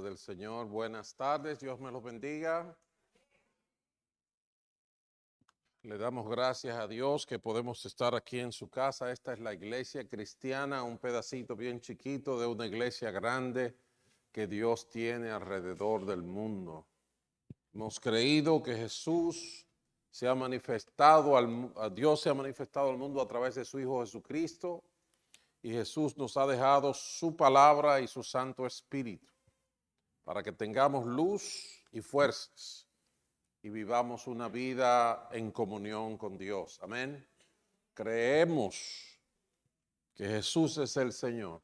nombre del Señor. Buenas tardes, Dios me los bendiga. Le damos gracias a Dios que podemos estar aquí en su casa. Esta es la iglesia cristiana, un pedacito bien chiquito de una iglesia grande que Dios tiene alrededor del mundo. Hemos creído que Jesús se ha manifestado, Dios se ha manifestado al mundo a través de su Hijo Jesucristo, y Jesús nos ha dejado su palabra y su Santo Espíritu para que tengamos luz y fuerzas y vivamos una vida en comunión con Dios. Amén. Creemos que Jesús es el Señor,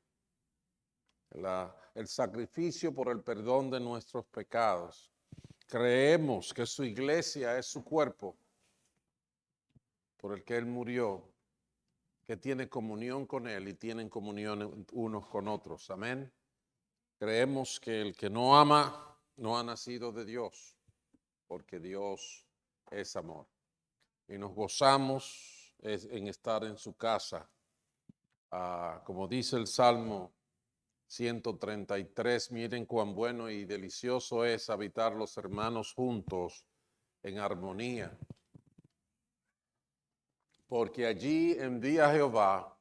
el sacrificio por el perdón de nuestros pecados. Creemos que su iglesia es su cuerpo por el que Él murió, que tiene comunión con Él y tienen comunión unos con otros. Amén. Creemos que el que no ama no ha nacido de Dios, porque Dios es amor. Y nos gozamos en estar en su casa. Como dice el Salmo 133, miren cuán bueno y delicioso es habitar los hermanos juntos en armonía. Porque allí envía Jehová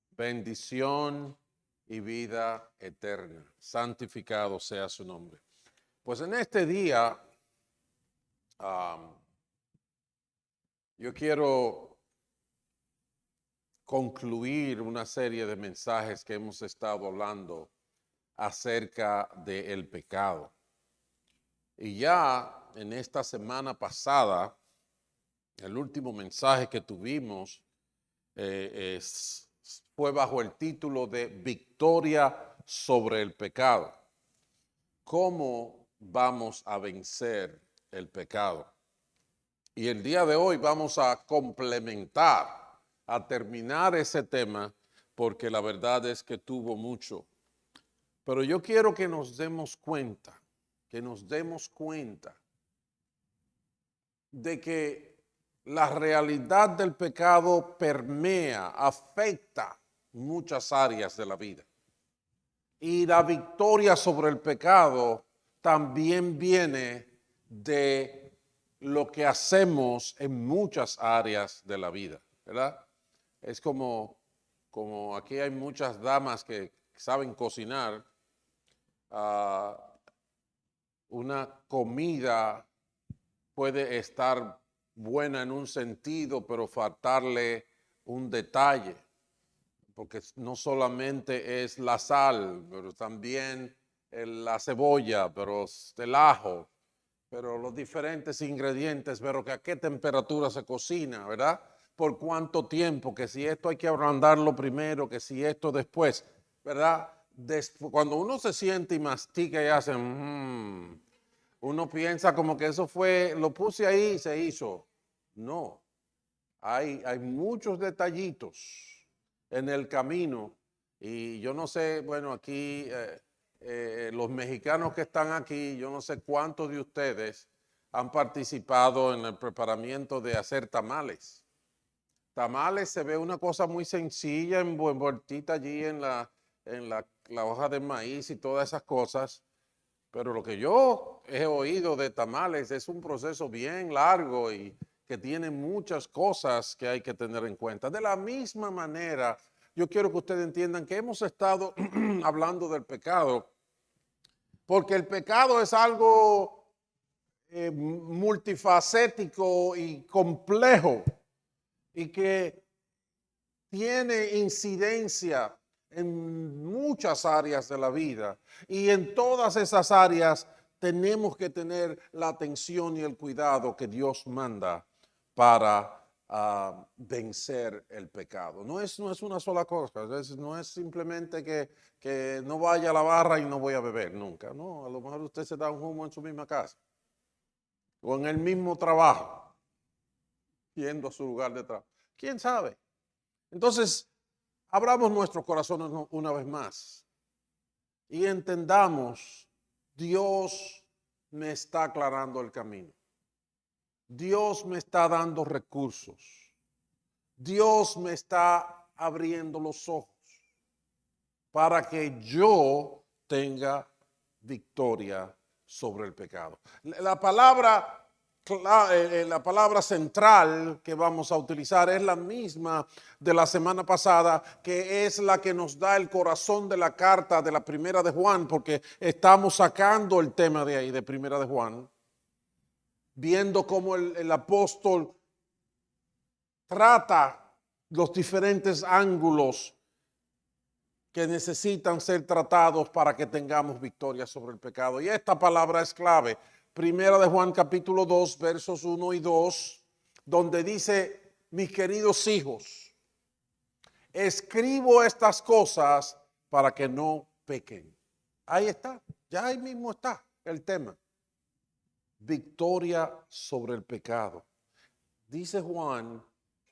bendición y vida eterna. Santificado sea su nombre. Pues en este día yo quiero concluir una serie de mensajes que hemos estado hablando acerca del pecado. Y ya en esta semana pasada, el último mensaje que tuvimos fue bajo el título de Victoria sobre el pecado. ¿Cómo vamos a vencer el pecado? Y el día de hoy vamos a complementar, a terminar ese tema, porque la verdad es que tuvo mucho. Pero yo quiero que nos demos cuenta de que la realidad del pecado permea, afecta muchas áreas de la vida. Y la victoria sobre el pecado también viene de lo que hacemos en muchas áreas de la vida, ¿verdad? Es como aquí hay muchas damas que saben cocinar. Una comida puede estar buena en un sentido, pero faltarle un detalle, porque no solamente es la sal, pero también la cebolla, pero el ajo, pero los diferentes ingredientes, pero que a qué temperatura se cocina, ¿verdad? Por cuánto tiempo, que si esto hay que ablandarlo primero, que si esto después, ¿verdad? Cuando uno se siente y mastica y hace, uno piensa como que eso fue, lo puse ahí y se hizo. No, hay muchos detallitos en el camino, y yo no sé, bueno, aquí los mexicanos que están aquí, yo no sé cuántos de ustedes han participado en el preparamiento de hacer tamales. Tamales se ve una cosa muy sencilla, envueltita allí en la hoja de maíz y todas esas cosas, pero lo que yo he oído de tamales es un proceso bien largo y que tiene muchas cosas que hay que tener en cuenta. De la misma manera, yo quiero que ustedes entiendan que hemos estado hablando del pecado, porque el pecado es algo multifacético y complejo, y que tiene incidencia en muchas áreas de la vida, y en todas esas áreas tenemos que tener la atención y el cuidado que Dios manda para vencer el pecado. No es una sola cosa, no es simplemente que no vaya a la barra y no voy a beber nunca. No, a lo mejor usted se da un humo en su misma casa o en el mismo trabajo, yendo a su lugar de trabajo. ¿Quién sabe? Entonces, abramos nuestros corazones una vez más y entendamos, Dios me está aclarando el camino. Dios me está dando recursos. Dios me está abriendo los ojos para que yo tenga victoria sobre el pecado. La palabra central que vamos a utilizar es la misma de la semana pasada, que es la que nos da el corazón de la carta de la Primera de Juan, porque estamos sacando el tema de ahí, de Primera de Juan, viendo cómo el apóstol trata los diferentes ángulos que necesitan ser tratados para que tengamos victoria sobre el pecado. Y esta palabra es clave. Primera de Juan capítulo 2, versos 1 y 2, donde dice: mis queridos hijos, escribo estas cosas para que no pequen. Ahí está, ya ahí mismo está el tema. Victoria sobre el pecado. Dice Juan,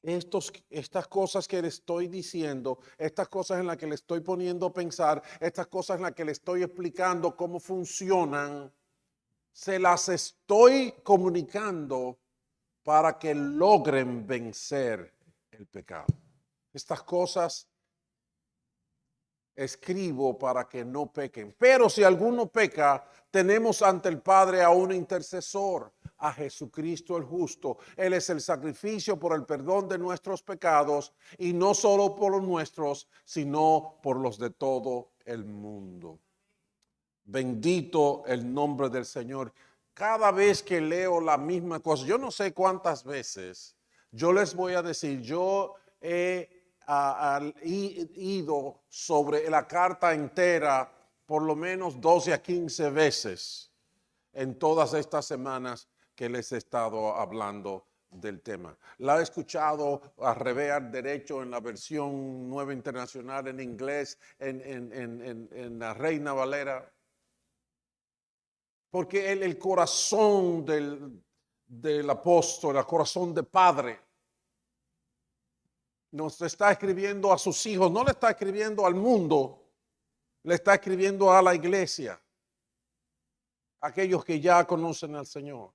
estas cosas que le estoy diciendo, estas cosas en las que le estoy poniendo a pensar, estas cosas en las que le estoy explicando cómo funcionan, se las estoy comunicando para que logren vencer el pecado. Estas cosas escribo para que no pequen. Pero si alguno peca, tenemos ante el Padre a un intercesor, a Jesucristo el justo. Él es el sacrificio por el perdón de nuestros pecados, y no solo por los nuestros, sino por los de todo el mundo. Bendito el nombre del Señor. Cada vez que leo la misma cosa, yo no sé cuántas veces, yo les voy a decir, yo he ido sobre la carta entera por lo menos 12 a 15 veces en todas estas semanas que les he estado hablando del tema. La he escuchado a revés al derecho en la versión Nueva Internacional, en inglés, en la Reina Valera. Porque el corazón del apóstol, el corazón de padre, nos está escribiendo a sus hijos, no le está escribiendo al mundo, le está escribiendo a la iglesia, aquellos que ya conocen al Señor.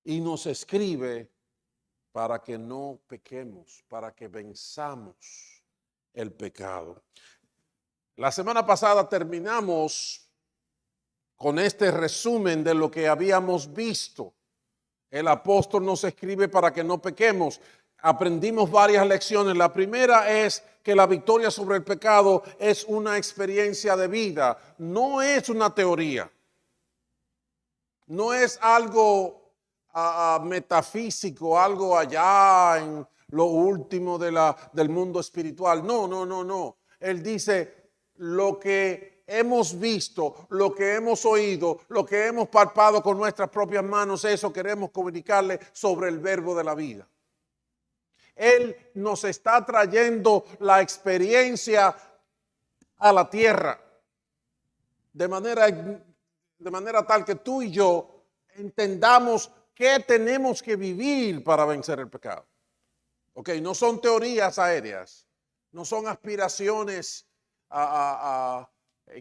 Y nos escribe para que no pequemos, para que venzamos el pecado. La semana pasada terminamos con este resumen de lo que habíamos visto. El apóstol nos escribe para que no pequemos. Aprendimos varias lecciones. La primera es que la victoria sobre el pecado es una experiencia de vida, no es una teoría. No es algo metafísico, algo allá en lo último del mundo espiritual. No. Él dice: lo que hemos visto, lo que hemos oído, lo que hemos palpado con nuestras propias manos, eso queremos comunicarle sobre el verbo de la vida. Él nos está trayendo la experiencia a la tierra de manera tal que tú y yo entendamos qué tenemos que vivir para vencer el pecado. Ok, no son teorías aéreas, no son aspiraciones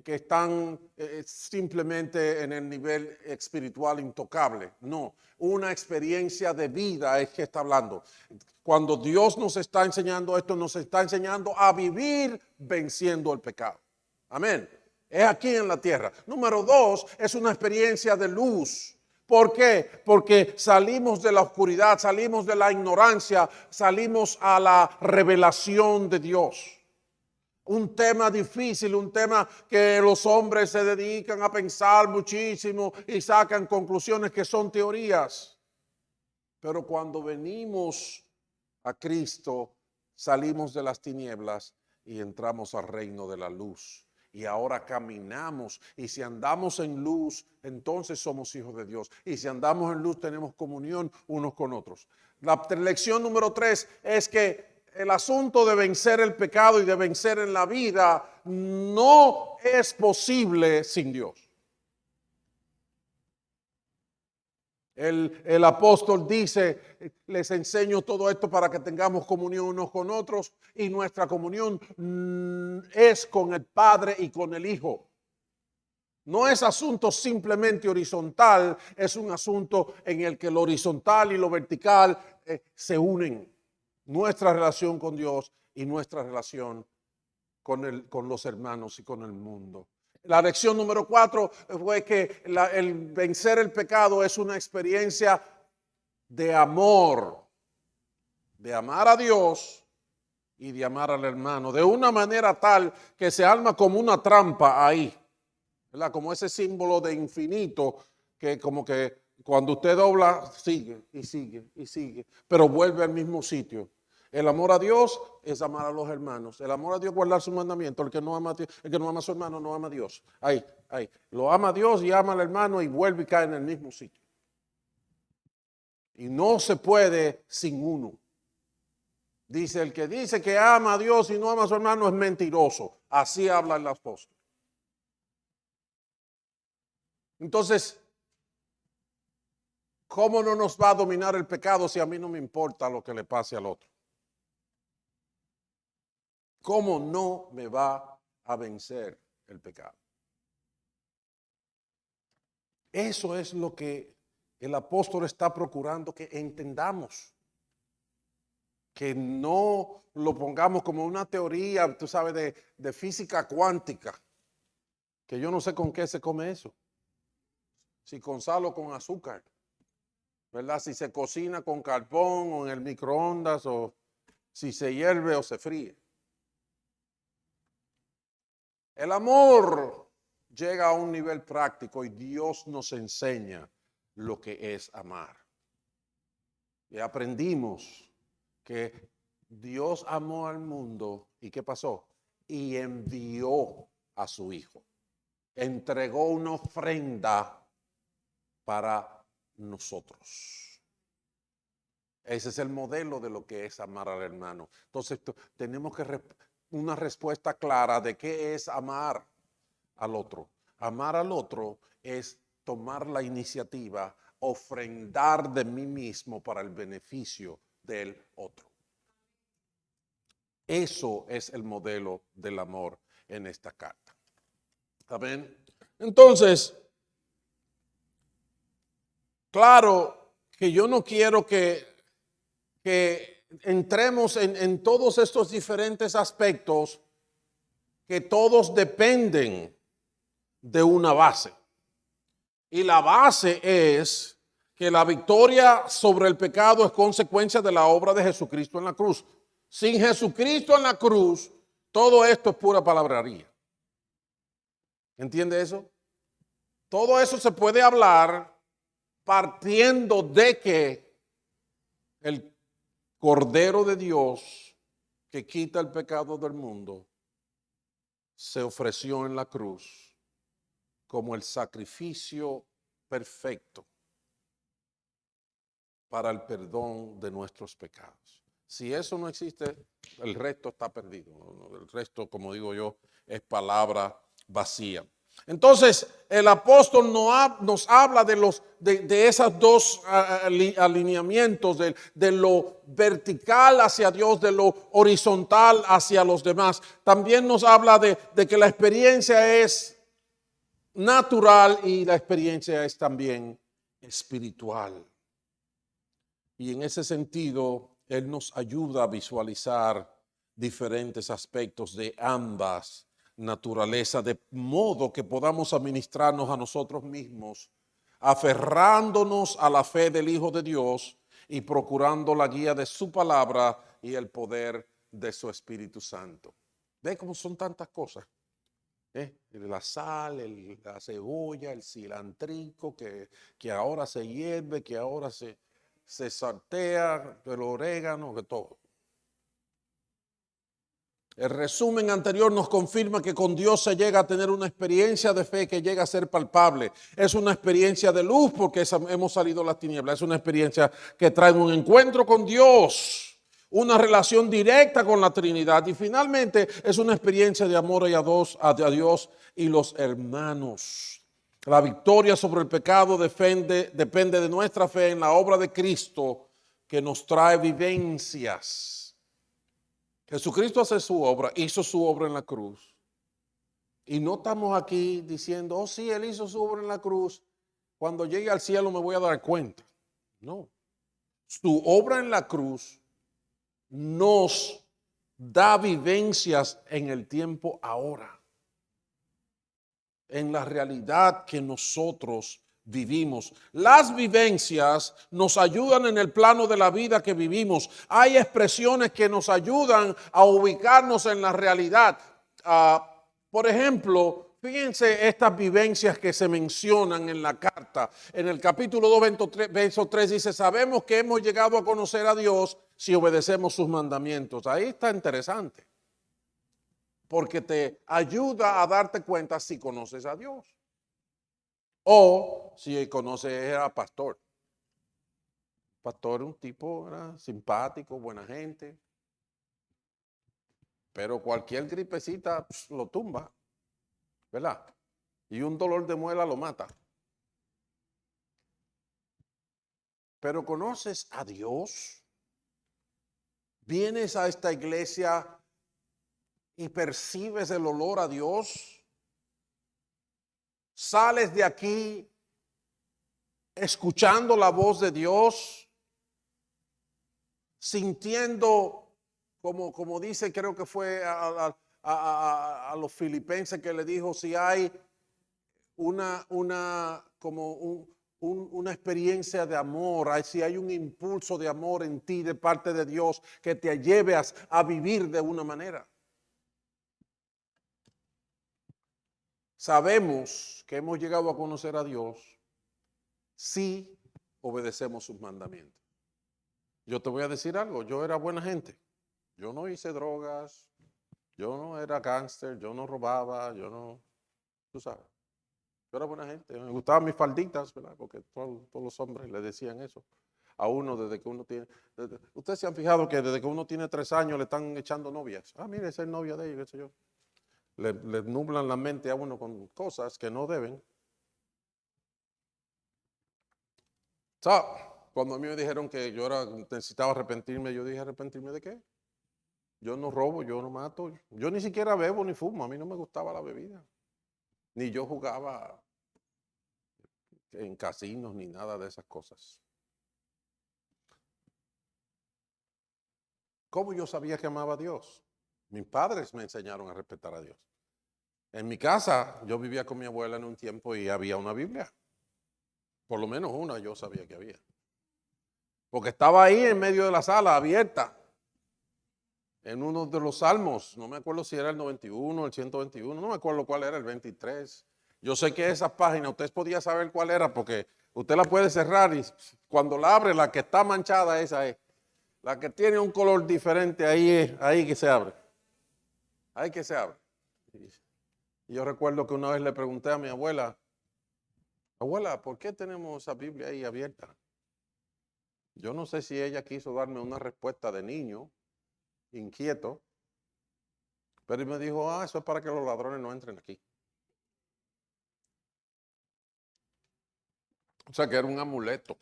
que están simplemente en el nivel espiritual intocable. No, una experiencia de vida es que está hablando. Cuando Dios nos está enseñando esto, nos está enseñando a vivir venciendo el pecado. Amén. Es aquí en la tierra. Número 2, es una experiencia de luz. ¿Por qué? Porque salimos de la oscuridad, salimos de la ignorancia, salimos a la revelación de Dios. Un tema difícil, un tema que los hombres se dedican a pensar muchísimo y sacan conclusiones que son teorías. Pero cuando venimos a Cristo, salimos de las tinieblas y entramos al reino de la luz. Y ahora caminamos, y si andamos en luz, entonces somos hijos de Dios. Y si andamos en luz, tenemos comunión unos con otros. La lección número 3 es que el asunto de vencer el pecado y de vencer en la vida no es posible sin Dios. El apóstol dice: les enseño todo esto para que tengamos comunión unos con otros, y nuestra comunión es con el Padre y con el Hijo. No es asunto simplemente horizontal, es un asunto en el que lo horizontal y lo vertical se unen. Nuestra relación con Dios y nuestra relación con los hermanos y con el mundo. La lección número 4 fue que el vencer el pecado es una experiencia de amor, de amar a Dios y de amar al hermano, de una manera tal que se arma como una trampa ahí, ¿verdad? Como ese símbolo de infinito que como que cuando usted dobla, sigue y sigue y sigue, pero vuelve al mismo sitio. El amor a Dios es amar a los hermanos. El amor a Dios es guardar su mandamiento. El que no ama a su hermano no ama a Dios. Ahí. Lo ama a Dios y ama al hermano y vuelve y cae en el mismo sitio. Y no se puede sin uno. Dice, el que dice que ama a Dios y no ama a su hermano es mentiroso. Así habla el apóstol. Entonces, ¿cómo no nos va a dominar el pecado si a mí no me importa lo que le pase al otro? ¿Cómo no me va a vencer el pecado? Eso es lo que el apóstol está procurando que entendamos. Que no lo pongamos como una teoría, tú sabes, de física cuántica. Que yo no sé con qué se come eso. Si con sal o con azúcar. ¿Verdad? Si se cocina con carbón o en el microondas o si se hierve o se fríe. El amor llega a un nivel práctico y Dios nos enseña lo que es amar. Y aprendimos que Dios amó al mundo y ¿qué pasó? Y envió a su Hijo. Entregó una ofrenda para nosotros. Ese es el modelo de lo que es amar al hermano. Entonces tenemos que una respuesta clara de qué es amar al otro. Amar al otro es tomar la iniciativa, ofrendar de mí mismo para el beneficio del otro. Eso es el modelo del amor en esta carta. ¿Amén? Entonces, claro que yo no quiero que entremos en todos estos diferentes aspectos que todos dependen de una base. Y la base es que la victoria sobre el pecado es consecuencia de la obra de Jesucristo en la cruz. Sin Jesucristo en la cruz, todo esto es pura palabrería. ¿Entiende eso? Todo eso se puede hablar partiendo de que el Cordero de Dios que quita el pecado del mundo se ofreció en la cruz como el sacrificio perfecto para el perdón de nuestros pecados. Si eso no existe, el resto está perdido. El resto, como digo yo, es palabra vacía. Entonces, el apóstol nos habla de esos dos alineamientos, de lo vertical hacia Dios, de lo horizontal hacia los demás. También nos habla de que la experiencia es natural y la experiencia es también espiritual. Y en ese sentido, Él nos ayuda a visualizar diferentes aspectos de ambas naturalezas, de modo que podamos administrarnos a nosotros mismos, aferrándonos a la fe del Hijo de Dios y procurando la guía de su palabra y el poder de su Espíritu Santo. ¿Ve cómo son tantas cosas? La sal, la cebolla, el cilantrico, que ahora se hierve, que ahora se saltea, el orégano, que todo. El resumen anterior nos confirma que con Dios se llega a tener una experiencia de fe que llega a ser palpable. Es una experiencia de luz porque hemos salido de las tinieblas. Es una experiencia que trae un encuentro con Dios, una relación directa con la Trinidad y finalmente es una experiencia de amor a Dios y los hermanos. La victoria sobre el pecado depende de nuestra fe en la obra de Cristo que nos trae vivencias. Jesucristo hace su obra, hizo su obra en la cruz. Y no estamos aquí diciendo, oh sí, Él hizo su obra en la cruz. Cuando llegue al cielo me voy a dar cuenta. No. Su obra en la cruz nos da vivencias en el tiempo ahora. en la realidad que nosotros vivimos. Las vivencias nos ayudan en el plano de la vida que vivimos. Hay expresiones que nos ayudan a ubicarnos en la realidad. Por ejemplo, fíjense estas vivencias que se mencionan en la carta. En el capítulo 2, verso 3 dice, sabemos que hemos llegado a conocer a Dios si obedecemos sus mandamientos. Ahí está interesante, porque te ayuda a darte cuenta si conoces a Dios o si conoces a pastor. Pastor es un tipo, ¿verdad?, simpático, buena gente, pero cualquier gripecita lo tumba, ¿verdad? Y un dolor de muela lo mata. Pero conoces a Dios, vienes a esta iglesia y percibes el olor a Dios, sales de aquí escuchando la voz de Dios, sintiendo, como dice, creo que fue a los filipenses que le dijo, si hay una experiencia de amor, si hay un impulso de amor en ti de parte de Dios que te lleve a vivir de una manera. Sabemos que hemos llegado a conocer a Dios si obedecemos sus mandamientos. Yo te voy a decir algo, yo era buena gente, yo no hice drogas, yo no era gángster, yo no robaba, yo no, tú sabes, yo era buena gente, me gustaban mis falditas, ¿verdad? Porque todos los hombres le decían eso a uno desde que uno tiene, ustedes se han fijado que desde que uno tiene 3 años le están echando novias, mire, esa es novia de ellos, qué sé yo. Le nublan la mente a uno con cosas que no deben. So, cuando a mí me dijeron que yo necesitaba arrepentirme, yo dije, ¿arrepentirme de qué? Yo no robo, yo no mato, yo ni siquiera bebo ni fumo, a mí no me gustaba la bebida, ni yo jugaba en casinos ni nada de esas cosas. ¿Cómo yo sabía que amaba a Dios? Mis padres me enseñaron a respetar a Dios. En mi casa, yo vivía con mi abuela en un tiempo y había una Biblia. Por lo menos una yo sabía que había. Porque estaba ahí en medio de la sala, abierta. En uno de los salmos, no me acuerdo si era el 91, el 121, no me acuerdo cuál era, el 23. Yo sé que esas páginas, usted podía saber cuál era porque usted la puede cerrar y cuando la abre, la que está manchada, esa es. La que tiene un color diferente, ahí es, ahí que se abre. Ahí que se abre. Y yo recuerdo que una vez le pregunté a mi abuela, abuela, ¿por qué tenemos esa Biblia ahí abierta? Yo no sé si ella quiso darme una respuesta de niño, inquieto, pero él me dijo, eso es para que los ladrones no entren aquí. O sea que era un amuleto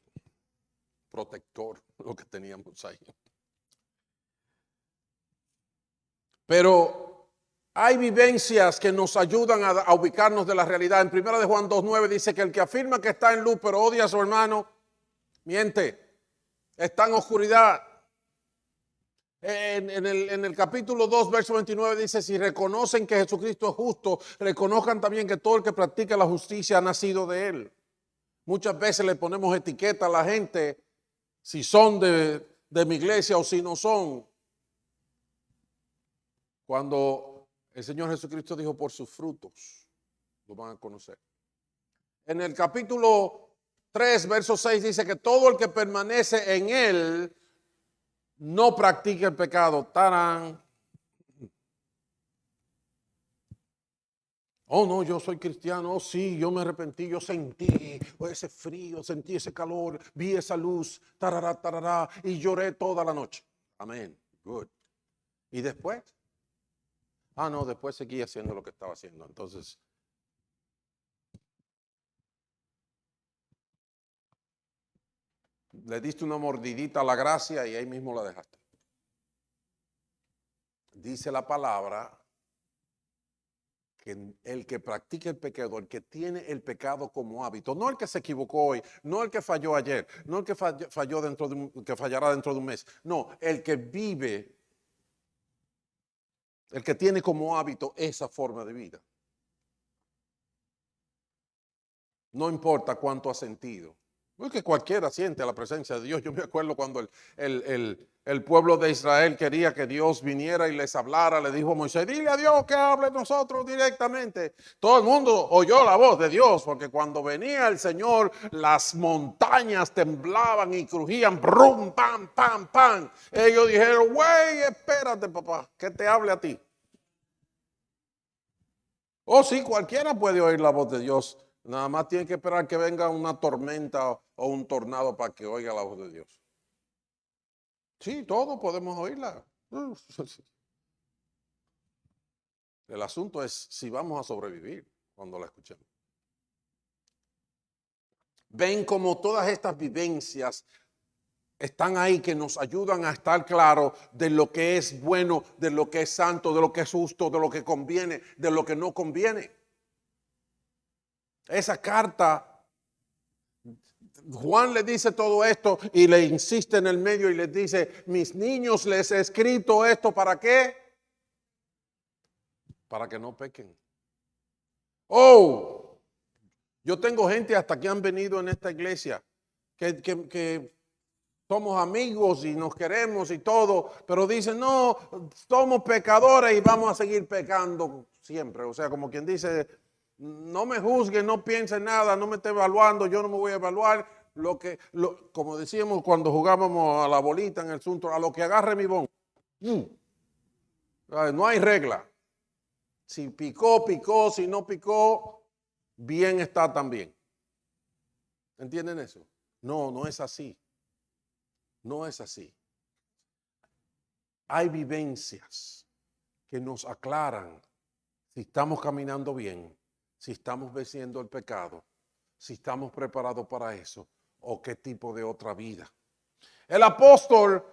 protector lo que teníamos ahí. Pero hay vivencias que nos ayudan a ubicarnos de la realidad. En 1 de Juan 2:9 dice que el que afirma que está en luz pero odia a su hermano, miente, está en oscuridad. En el capítulo 2, verso 29 dice, si reconocen que Jesucristo es justo, reconozcan también que todo el que practica la justicia ha nacido de él. Muchas veces le ponemos etiqueta a la gente si son de mi iglesia o si no son. Cuando el Señor Jesucristo dijo, por sus frutos lo van a conocer. En el capítulo 3, verso 6 dice que todo el que permanece en él no practica el pecado. ¡Tarán! Oh, no, yo soy cristiano. Oh, sí, yo me arrepentí, yo sentí ese frío, sentí ese calor, vi esa luz, tarará, tarará, y lloré toda la noche. Amén. Good. ¿Y después? No, después seguí haciendo lo que estaba haciendo. Entonces, le diste una mordidita a la gracia y ahí mismo la dejaste. Dice la palabra que el que practica el pecado, el que tiene el pecado como hábito, no el que se equivocó hoy, no el que falló ayer, no el que falló que fallará dentro de un mes, no, el que vive, el que tiene como hábito esa forma de vida. No importa cuánto ha sentido. Porque cualquiera siente la presencia de Dios. Yo me acuerdo cuando el pueblo de Israel quería que Dios viniera y les hablara. Le dijo a Moisés, dile a Dios que hable nosotros directamente. Todo el mundo oyó la voz de Dios, porque cuando venía el Señor, las montañas temblaban y crujían. Brum, pam, pam, pam. Ellos dijeron, güey, espérate, papá, que te hable a ti. Oh, sí, cualquiera puede oír la voz de Dios. Nada más tiene que esperar que venga una tormenta o un tornado para que oiga la voz de Dios. Sí, todos podemos oírla. El asunto es si vamos a sobrevivir cuando la escuchemos. Ven como todas estas vivencias están ahí que nos ayudan a estar claros de lo que es bueno, de lo que es santo, de lo que es justo, de lo que conviene, de lo que no conviene. Esa carta, Juan le dice todo esto y le insiste en el medio y les dice, mis niños, les he escrito esto, ¿para qué? Para que no pequen. Oh, yo tengo gente hasta que han venido en esta iglesia que somos amigos y nos queremos y todo, pero dicen, no, somos pecadores y vamos a seguir pecando siempre. O sea, como quien dice, no me juzgue, no piense nada, no me esté evaluando, yo no me voy a evaluar. Como decíamos cuando jugábamos a la bolita en el asunto, a lo que agarre mi bon. No hay regla. Si picó, picó, si no picó, bien está también. ¿Entienden eso? No, no es así. No es así. Hay vivencias que nos aclaran si estamos caminando bien, si estamos venciendo el pecado, si estamos preparados para eso o qué tipo de otra vida. El apóstol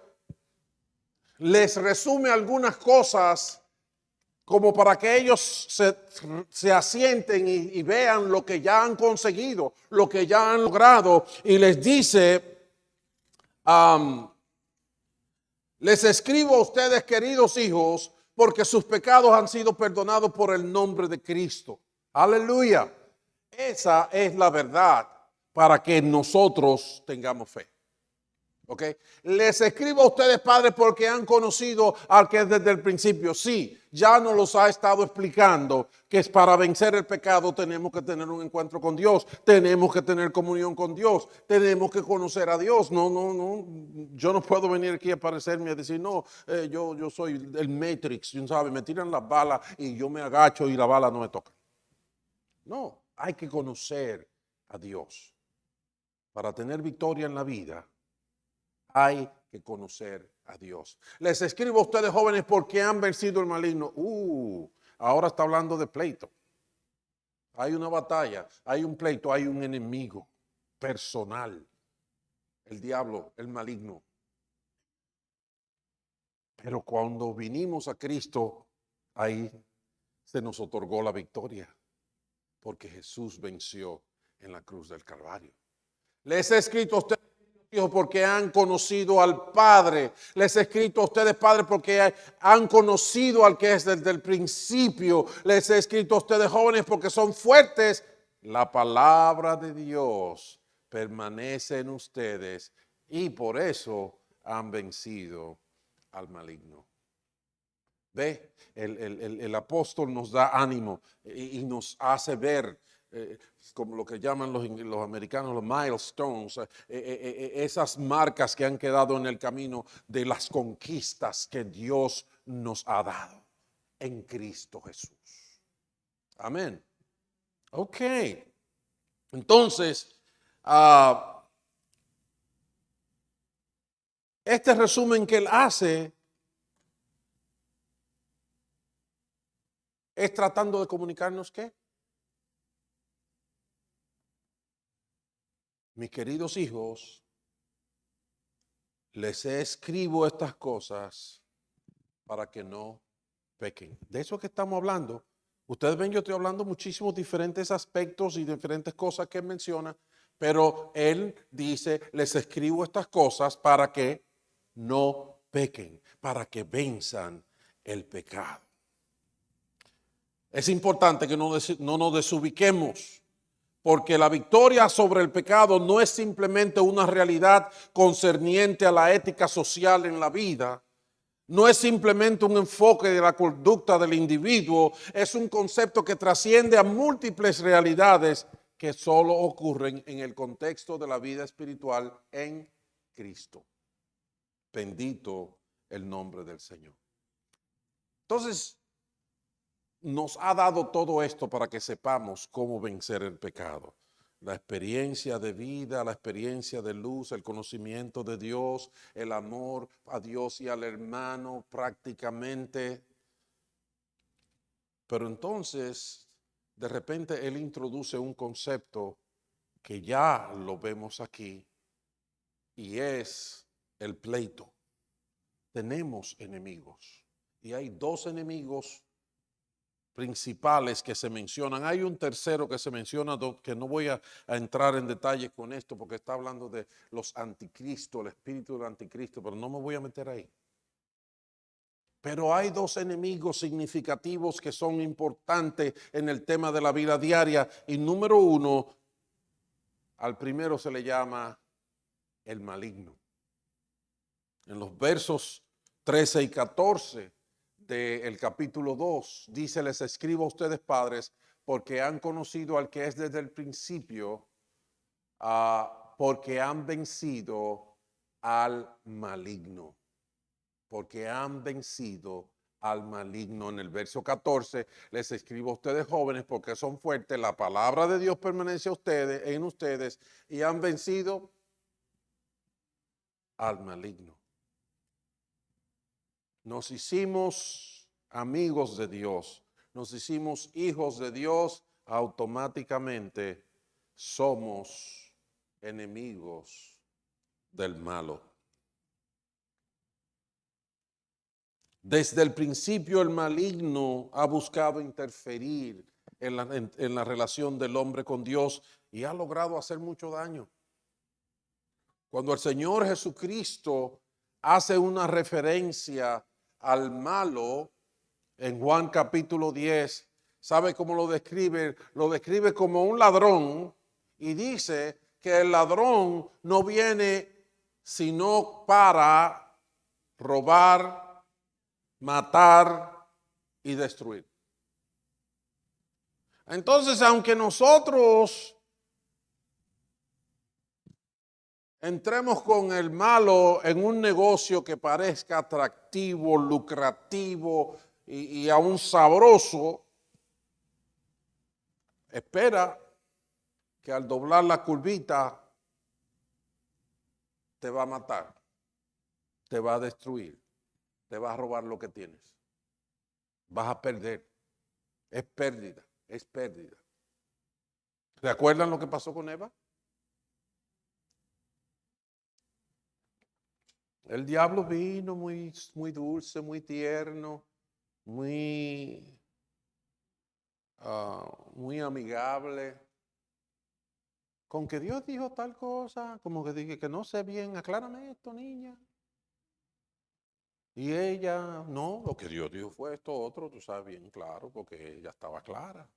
les resume algunas cosas como para que ellos se asienten y vean lo que ya han conseguido, lo que ya han logrado, y les dice, les escribo a ustedes, queridos hijos, porque sus pecados han sido perdonados por el nombre de Cristo. Aleluya. Esa es la verdad para que nosotros tengamos fe. ¿Ok? Les escribo a ustedes, padres, porque han conocido al que desde el principio, sí, ya nos los ha estado explicando, que es para vencer el pecado tenemos que tener un encuentro con Dios, tenemos que tener comunión con Dios, tenemos que conocer a Dios. No, yo no puedo venir aquí a parecerme a decir, no, yo soy el Matrix, ¿sabes? Me tiran las balas y yo me agacho y la bala no me toca. No, hay que conocer a Dios. Para tener victoria en la vida, hay que conocer a Dios. Les escribo a ustedes, jóvenes, porque han vencido el maligno. Ahora está hablando de pleito. Hay una batalla, hay un pleito, hay un enemigo personal. El diablo, el maligno. Pero cuando vinimos a Cristo, ahí se nos otorgó la victoria. Porque Jesús venció en la cruz del Calvario. Les he escrito a ustedes, hijos, porque han conocido al Padre. Les he escrito a ustedes, padres, porque han conocido al que es desde el principio. Les he escrito a ustedes, jóvenes, porque son fuertes. La palabra de Dios permanece en ustedes y por eso han vencido al maligno. Ve, el apóstol nos da ánimo y nos hace ver, como lo que llaman los americanos los milestones, esas marcas que han quedado en el camino de las conquistas que Dios nos ha dado en Cristo Jesús. Amén. Ok. Entonces, este resumen que él hace es tratando de comunicarnos ¿qué? Mis queridos hijos, les escribo estas cosas para que no pequen. De eso que estamos hablando. Ustedes ven, yo estoy hablando muchísimos diferentes aspectos y diferentes cosas que él menciona, pero él dice, les escribo estas cosas para que no pequen, para que venzan el pecado. Es importante que no nos desubiquemos, Porque la victoria sobre el pecado no es simplemente una realidad concerniente a la ética social en la vida. No es simplemente un enfoque de la conducta del individuo, es un concepto que trasciende a múltiples realidades que solo ocurren en el contexto de la vida espiritual en Cristo. Bendito el nombre del Señor. Entonces, nos ha dado todo esto para que sepamos cómo vencer el pecado. La experiencia de vida, la experiencia de luz, el conocimiento de Dios, el amor a Dios y al hermano prácticamente. Pero entonces, de repente, Él introduce un concepto que ya lo vemos aquí y es el pleito. Tenemos enemigos y hay dos enemigos principales que se mencionan. Hay un tercero que se menciona, que no voy a entrar en detalle con esto porque está hablando de los anticristos, el espíritu del anticristo, pero no me voy a meter ahí. Pero hay dos enemigos significativos que son importantes en el tema de la vida diaria. Y número uno, al primero se le llama el maligno. En los versos 13 y 14 del capítulo 2, dice: les escribo a ustedes, padres, porque han conocido al que es desde el principio, porque han vencido al maligno. Porque han vencido al maligno. En el verso 14, les escribo a ustedes, jóvenes, porque son fuertes, la palabra de Dios permanece en ustedes, y han vencido al maligno. Nos hicimos amigos de Dios, nos hicimos hijos de Dios, automáticamente somos enemigos del malo. Desde el principio el maligno ha buscado interferir en la relación del hombre con Dios y ha logrado hacer mucho daño. Cuando el Señor Jesucristo hace una referencia al malo en Juan capítulo 10, ¿sabe cómo lo describe? Lo describe como un ladrón y dice que el ladrón no viene sino para robar, matar y destruir. Entonces, aunque nosotros entremos con el malo en un negocio que parezca atractivo, lucrativo y aún sabroso, espera que al doblar la curvita te va a matar, te va a destruir, te va a robar lo que tienes. Vas a perder. Es pérdida, es pérdida. ¿Recuerdan lo que pasó con Eva? El diablo vino muy, muy dulce, muy tierno, muy, muy amigable. Con que Dios dijo tal cosa, como que dije que no sé bien, aclárame esto, niña. Y ella, no, lo que Dios dijo fue esto otro, tú sabes bien claro, porque ella estaba clara.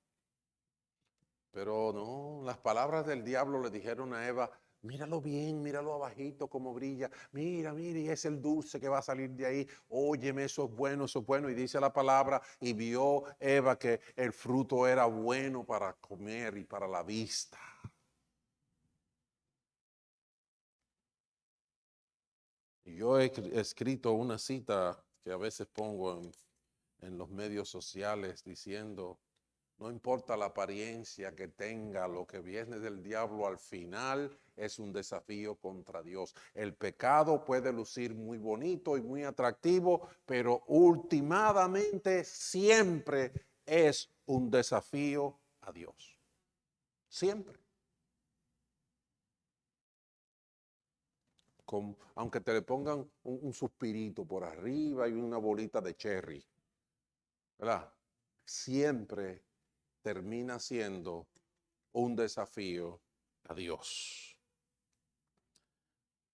Pero no, las palabras del diablo le dijeron a Eva: míralo bien, míralo abajito como brilla, mira, y es el dulce que va a salir de ahí, óyeme, eso es bueno, eso es bueno. Y dice la palabra, y vio Eva que el fruto era bueno para comer y para la vista. Y yo he escrito una cita que a veces pongo en los medios sociales diciendo: no importa la apariencia que tenga, lo que viene del diablo al final es un desafío contra Dios. El pecado puede lucir muy bonito y muy atractivo, pero últimamente siempre es un desafío a Dios. Siempre. Aunque te le pongan un suspirito por arriba y una bolita de cherry, ¿verdad? Siempre termina siendo un desafío a Dios.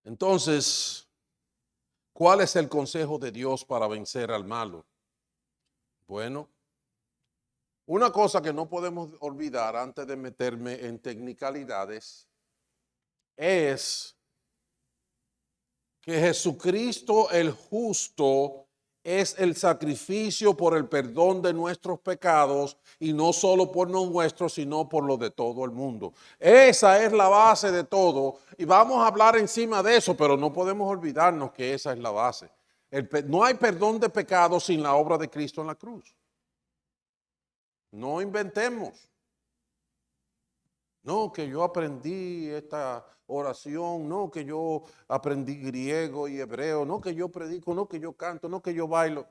Entonces, ¿cuál es el consejo de Dios para vencer al malo? Bueno, Una cosa que no podemos olvidar antes de meterme en tecnicalidades es que Jesucristo el justo es el sacrificio por el perdón de nuestros pecados y no solo por los nuestros, sino por los de todo el mundo. Esa es la base de todo y vamos a hablar encima de eso, pero no podemos olvidarnos que esa es la base. No hay perdón de pecados sin la obra de Cristo en la cruz. No inventemos. No, que yo aprendí esta oración, no, que yo aprendí griego y hebreo, no, que yo predico, no, que yo canto, no, que yo bailo.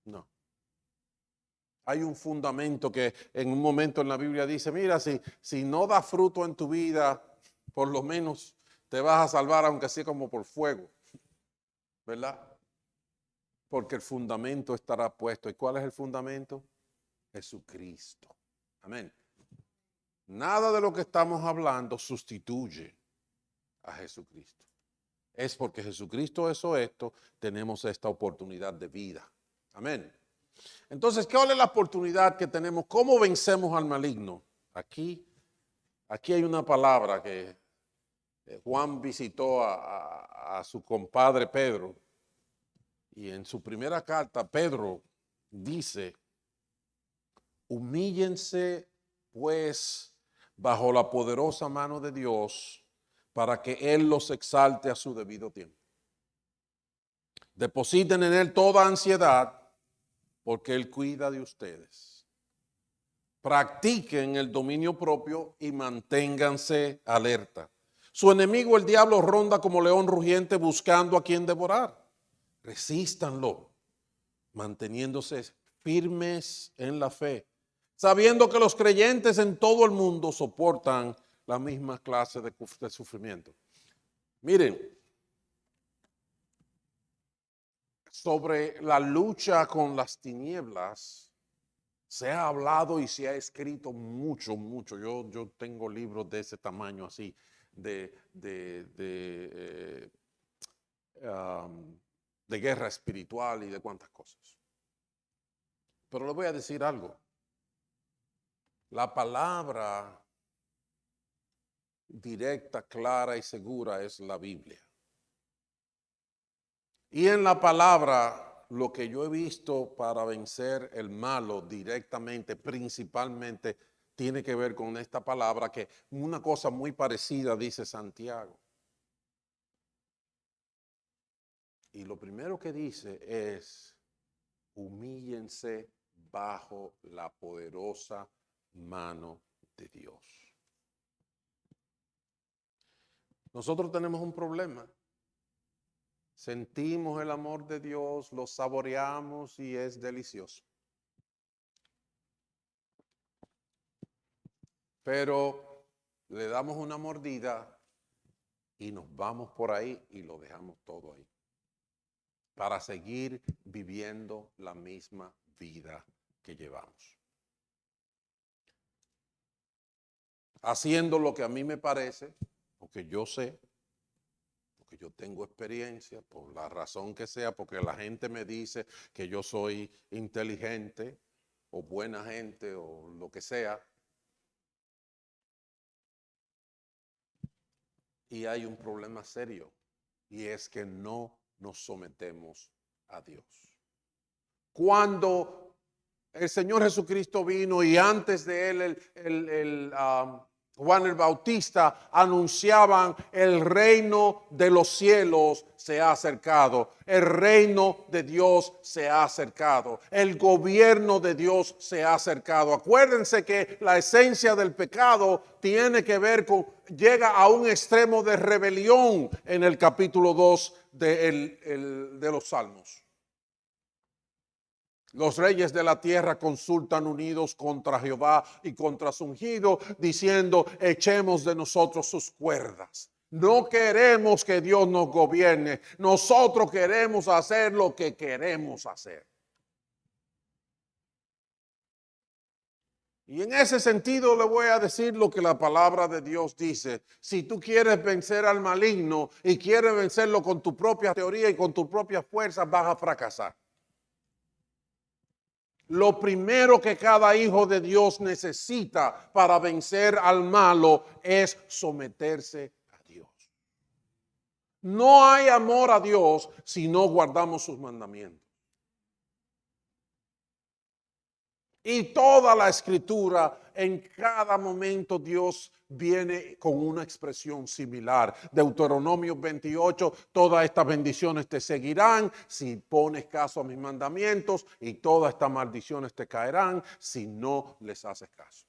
No. Hay un fundamento que en un momento en la Biblia dice, mira, si no da fruto en tu vida, por lo menos te vas a salvar, aunque sea como por fuego, ¿verdad? Porque el fundamento estará puesto. ¿Y cuál es el fundamento? Jesucristo. Amén. Nada de lo que estamos hablando sustituye a Jesucristo. Es porque Jesucristo hizo esto, tenemos esta oportunidad de vida. Amén. Entonces, ¿cuál es la oportunidad que tenemos? ¿Cómo vencemos al maligno? Aquí hay una palabra que Juan visitó a su compadre Pedro. Y en su primera carta, Pedro dice, humíllense pues bajo la poderosa mano de Dios para que Él los exalte a su debido tiempo. Depositen en Él toda ansiedad porque Él cuida de ustedes. Practiquen el dominio propio y manténganse alerta. Su enemigo, el diablo, ronda como león rugiente buscando a quien devorar. Resístanlo, manteniéndose firmes en la fe, sabiendo que los creyentes en todo el mundo soportan la misma clase de sufrimiento. Miren, sobre la lucha con las tinieblas se ha hablado y se ha escrito mucho, mucho. Yo tengo libros de ese tamaño así, de guerra espiritual y de cuantas cosas. Pero le voy a decir algo. La palabra directa, clara y segura es la Biblia. Y en la palabra, lo que yo he visto para vencer el malo directamente, principalmente, tiene que ver con esta palabra que una cosa muy parecida dice Santiago. Y lo primero que dice es, humíllense bajo la poderosa mano de Dios. Nosotros tenemos un problema. Sentimos el amor de Dios, lo saboreamos y es delicioso. Pero le damos una mordida y nos vamos por ahí y lo dejamos todo ahí. Para seguir viviendo la misma vida que llevamos. Haciendo lo que a mí me parece, porque yo sé, porque yo tengo experiencia, por la razón que sea, porque la gente me dice que yo soy inteligente o buena gente o lo que sea. Y hay un problema serio, y es que no nos sometemos a Dios. Cuando el Señor Jesucristo vino y antes de él Juan el Bautista anunciaban el reino de los cielos se ha acercado, el reino de Dios se ha acercado, el gobierno de Dios se ha acercado. Acuérdense que la esencia del pecado tiene que ver con, llega a un extremo de rebelión en el capítulo 2 de los Salmos. Los reyes de la tierra consultan unidos contra Jehová y contra su ungido, diciendo, echemos de nosotros sus cuerdas. No queremos que Dios nos gobierne. Nosotros queremos hacer lo que queremos hacer. Y en ese sentido le voy a decir lo que la palabra de Dios dice. Si tú quieres vencer al maligno y quieres vencerlo con tu propia teoría y con tu propia fuerza, vas a fracasar. Lo primero que cada hijo de Dios necesita para vencer al malo es someterse a Dios. No hay amor a Dios si no guardamos sus mandamientos. Y toda la escritura, en cada momento Dios viene con una expresión similar. Deuteronomio 28, todas estas bendiciones te seguirán si pones caso a mis mandamientos y todas estas maldiciones te caerán si no les haces caso.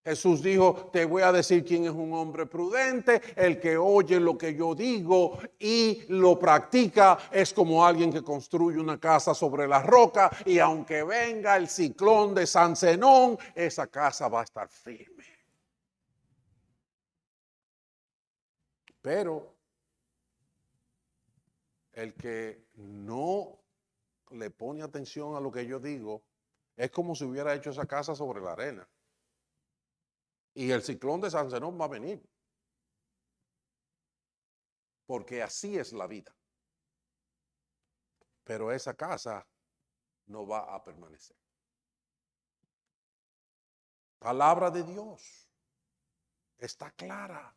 Jesús dijo, te voy a decir quién es un hombre prudente, el que oye lo que yo digo y lo practica es como alguien que construye una casa sobre la roca y aunque venga el ciclón de San Zenón, esa casa va a estar firme. Pero el que no le pone atención a lo que yo digo, es como si hubiera hecho esa casa sobre la arena. Y el ciclón de San Zenón va a venir. Porque así es la vida. Pero esa casa no va a permanecer. Palabra de Dios. Está clara.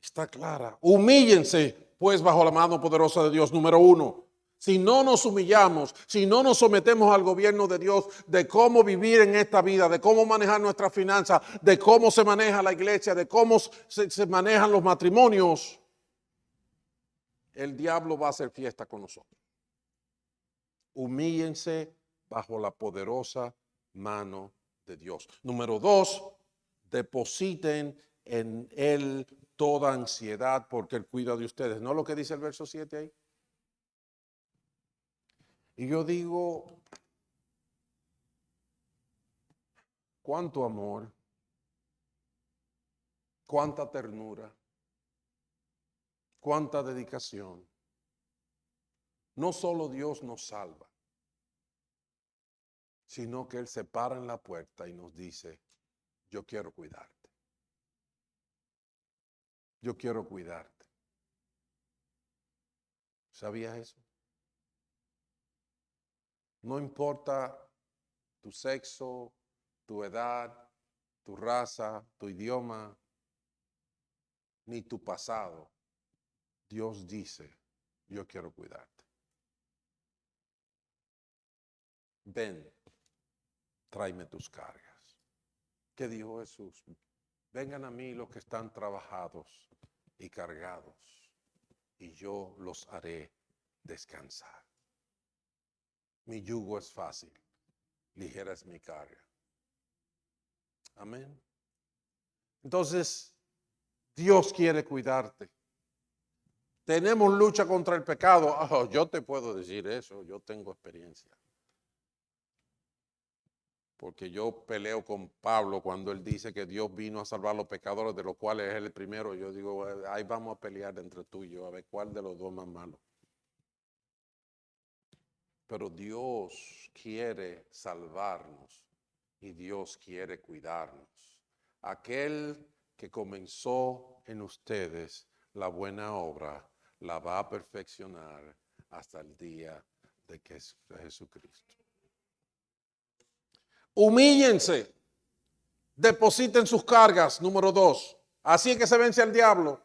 Está clara. Humíllense, pues, bajo la mano poderosa de Dios. Número 1. Si no nos humillamos, si no nos sometemos al gobierno de Dios, de cómo vivir en esta vida, de cómo manejar nuestras finanzas, de cómo se maneja la iglesia, de cómo se manejan los matrimonios, el diablo va a hacer fiesta con nosotros. Humíllense bajo la poderosa mano de Dios. Número 2, depositen en Él toda ansiedad porque Él cuida de ustedes. ¿No lo que dice el verso 7 ahí? Y yo digo, cuánto amor, cuánta ternura, cuánta dedicación. No solo Dios nos salva, sino que Él se para en la puerta y nos dice, yo quiero cuidarte. Yo quiero cuidarte. ¿Sabías eso? No importa tu sexo, tu edad, tu raza, tu idioma, ni tu pasado. Dios dice, yo quiero cuidarte. Ven, tráeme tus cargas. ¿Qué dijo Jesús? Vengan a mí los que están trabajados y cargados, y yo los haré descansar. Mi yugo es fácil, ligera es mi carga. Amén. Entonces, Dios quiere cuidarte. Tenemos lucha contra el pecado. Oh, yo te puedo decir eso, yo tengo experiencia. Porque yo peleo con Pablo cuando él dice que Dios vino a salvar a los pecadores, de los cuales es el primero. Yo digo, ahí vamos a pelear entre tú y yo, a ver cuál de los dos más malo. Pero Dios quiere salvarnos y Dios quiere cuidarnos. Aquel que comenzó en ustedes la buena obra, la va a perfeccionar hasta el día de Jesucristo. Humíllense, depositen sus cargas, número 2. Así es que se vence al diablo.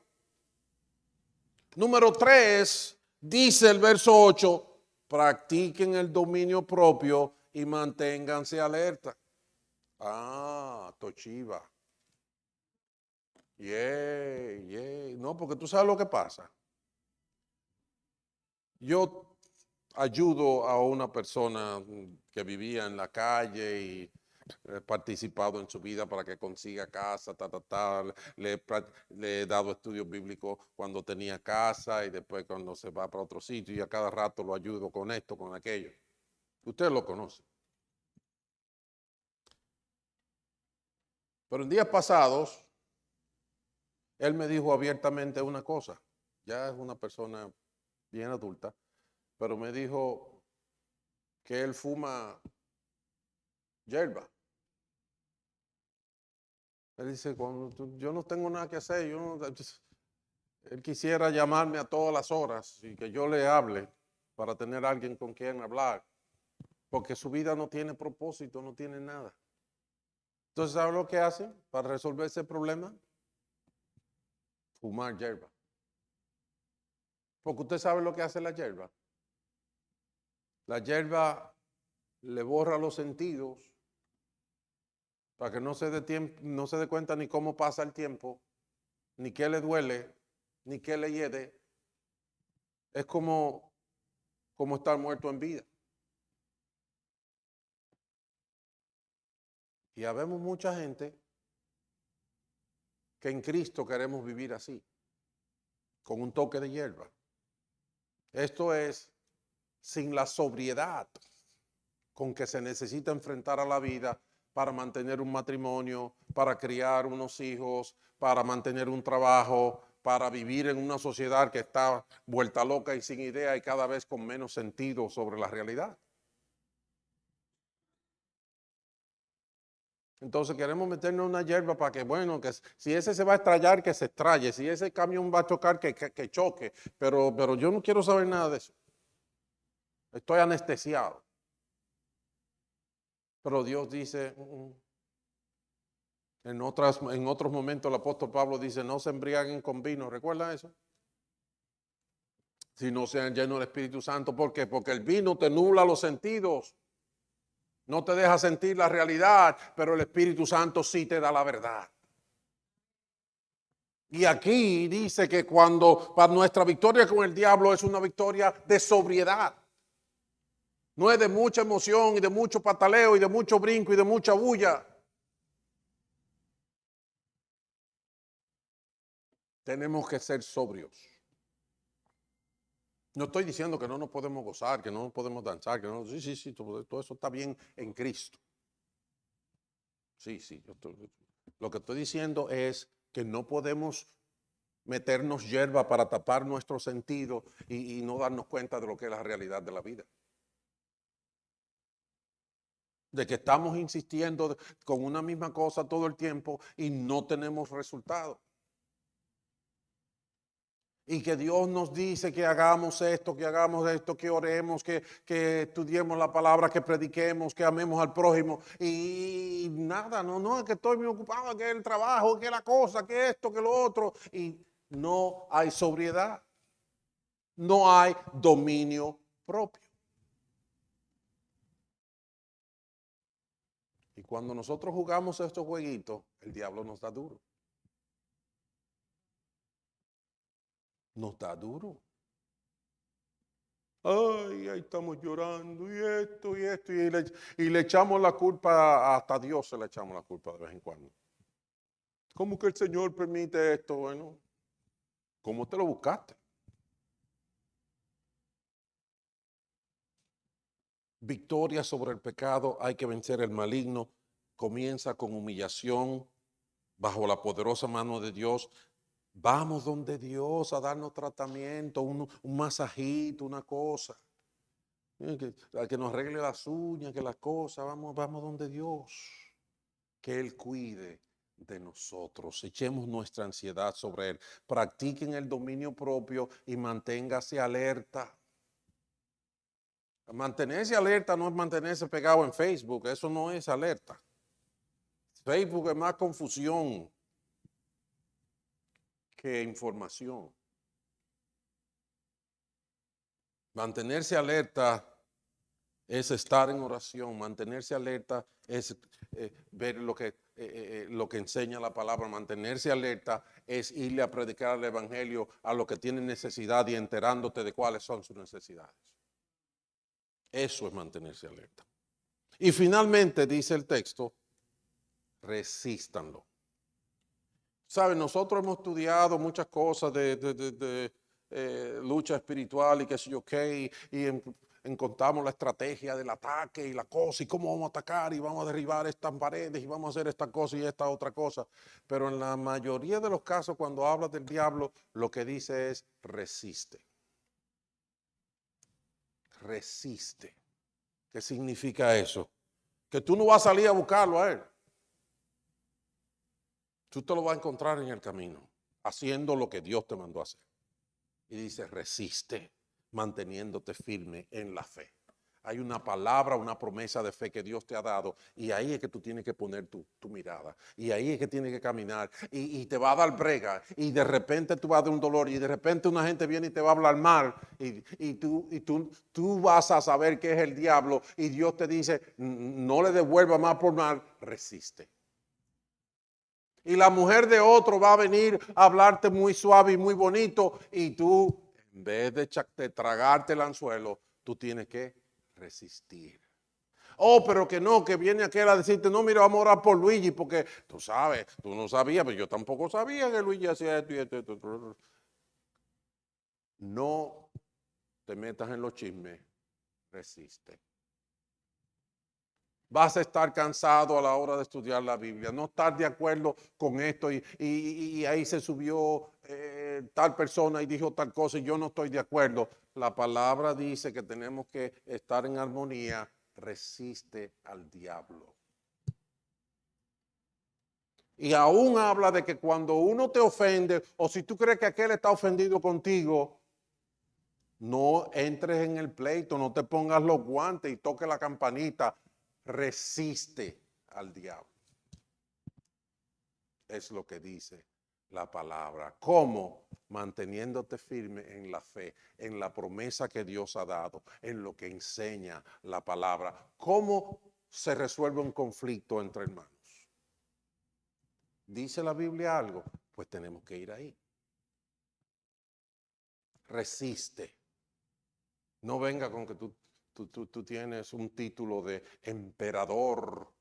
Número 3, dice el verso 8, practiquen el dominio propio y manténganse alerta. Tochiva. No, porque tú sabes lo que pasa. Yo ayudo a una persona que vivía en la calle y he participado en su vida para que consiga casa, Le he dado estudios bíblicos cuando tenía casa y después cuando se va para otro sitio y a cada rato lo ayudo con esto, con aquello. Usted lo conoce. Pero en días pasados, él me dijo abiertamente una cosa. Ya es una persona bien adulta, pero me dijo que él fuma hierba. Él dice, yo no tengo nada que hacer, él quisiera llamarme a todas las horas y que yo le hable. para tener alguien con quien hablar, porque su vida no tiene propósito, no tiene nada. Entonces, ¿sabe lo que hacen para resolver ese problema? Fumar hierba. Porque usted sabe lo que hace la hierba. La hierba le borra los sentidos para que no se dé cuenta ni cómo pasa el tiempo, ni qué le duele, ni qué le hiede. Es como estar muerto en vida. Y habemos mucha gente que en Cristo queremos vivir así, con un toque de hierba. Esto es sin la sobriedad con que se necesita enfrentar a la vida para mantener un matrimonio, para criar unos hijos, para mantener un trabajo, para vivir en una sociedad que está vuelta loca y sin idea y cada vez con menos sentido sobre la realidad. Entonces queremos meternos una hierba para que, bueno, que si ese se va a estrellar, que se estralle, si ese camión va a chocar, que choque, pero yo no quiero saber nada de eso. Estoy anestesiado. Pero Dios dice, en otros momentos el apóstol Pablo dice, no se embriaguen con vino, ¿recuerda eso? Si no sean llenos del Espíritu Santo, ¿por qué? Porque el vino te nubla los sentidos, no te deja sentir la realidad, pero el Espíritu Santo sí te da la verdad. Y aquí dice que para nuestra victoria con el diablo es una victoria de sobriedad. No es de mucha emoción y de mucho pataleo y de mucho brinco y de mucha bulla. Tenemos que ser sobrios. No estoy diciendo que no nos podemos gozar, que no nos podemos danzar, que no, sí, todo eso está bien en Cristo. Sí, lo que estoy diciendo es que no podemos meternos hierba para tapar nuestro sentido y no darnos cuenta de lo que es la realidad de la vida. De que estamos insistiendo con una misma cosa todo el tiempo y no tenemos resultados. Y que Dios nos dice que hagamos esto, que oremos, que estudiemos la palabra, que prediquemos, que amemos al prójimo. Y nada, no, es que estoy muy ocupado, que el trabajo, que la cosa, que esto, que lo otro. Y no hay sobriedad. No hay dominio propio. Y cuando nosotros jugamos estos jueguitos, el diablo nos da duro. Nos da duro. Ay, ahí estamos llorando y esto, y le echamos la culpa, hasta a Dios se le echamos la culpa de vez en cuando. ¿Cómo que el Señor permite esto? Bueno, ¿cómo te lo buscaste? Victoria sobre el pecado, hay que vencer el maligno, comienza con humillación bajo la poderosa mano de Dios. Vamos donde Dios a darnos tratamiento, un masajito, una cosa. Que nos arregle las uñas, que las cosas, vamos donde Dios, que Él cuide de nosotros, echemos nuestra ansiedad sobre Él, practiquen el dominio propio y manténgase alerta. Mantenerse alerta no es mantenerse pegado en Facebook, eso no es alerta. Facebook es más confusión que información. Mantenerse alerta es estar en oración, mantenerse alerta es ver lo que enseña la palabra, mantenerse alerta es irle a predicar el evangelio a los que tienen necesidad y enterándote de cuáles son sus necesidades. Eso es mantenerse alerta. Y finalmente dice el texto, resístanlo. Saben, nosotros hemos estudiado muchas cosas de lucha espiritual y qué sé yo qué, y encontramos la estrategia del ataque y la cosa, y cómo vamos a atacar y vamos a derribar estas paredes y vamos a hacer esta cosa y esta otra cosa. Pero en la mayoría de los casos, cuando habla del diablo, lo que dice es resiste. Resiste. ¿Qué significa eso? Que tú no vas a salir a buscarlo a él. Tú te lo vas a encontrar en el camino, haciendo lo que Dios te mandó a hacer. Y dice, resiste. manteniéndote firme en la fe. Hay una palabra, una promesa de fe que Dios te ha dado y ahí es que tú tienes que poner tu mirada y ahí es que tienes que caminar y te va a dar brega y de repente tú vas a dar un dolor y de repente una gente viene y te va a hablar mal y tú vas a saber que es el diablo y Dios te dice no le devuelva más por mal, resiste. Y la mujer de otro va a venir a hablarte muy suave y muy bonito y tú en vez de tragarte el anzuelo, tú tienes que resistir. Oh, pero que no, que viene aquel a decirte, no, mira, vamos a orar por Luigi, porque tú sabes, tú no sabías, pero yo tampoco sabía que Luigi hacía esto y esto, esto. No te metas en los chismes, resiste. Vas a estar cansado a la hora de estudiar la Biblia, no estar de acuerdo con esto y ahí se subió tal persona y dijo tal cosa y yo no estoy de acuerdo. La palabra dice que tenemos que estar en armonía, resiste al diablo. Y aún habla de que cuando uno te ofende o si tú crees que aquel está ofendido contigo, no entres en el pleito, no te pongas los guantes y toque la campanita. Resiste al diablo. Es lo que dice la palabra. ¿Cómo? Manteniéndote firme en la fe, en la promesa que Dios ha dado, en lo que enseña la palabra. ¿Cómo se resuelve un conflicto entre hermanos? ¿Dice la Biblia algo? Pues tenemos que ir ahí. Resiste. No venga con que tú tienes un título de emperador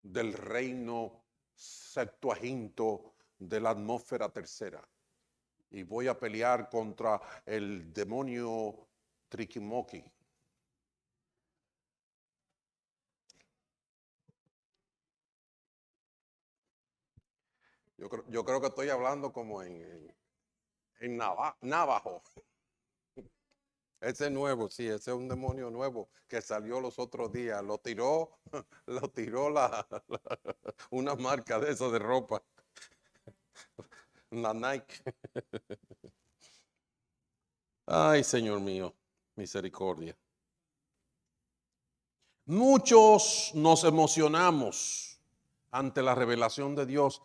del reino septuaginto de la atmósfera tercera. Y voy a pelear contra el demonio Triquimoqui. Yo creo que estoy hablando como en Navajo. Ese nuevo, sí, ese es un demonio nuevo que salió los otros días. Lo tiró una marca de esa de ropa, la Nike. Ay, Señor mío, misericordia. Muchos nos emocionamos ante la revelación de Dios.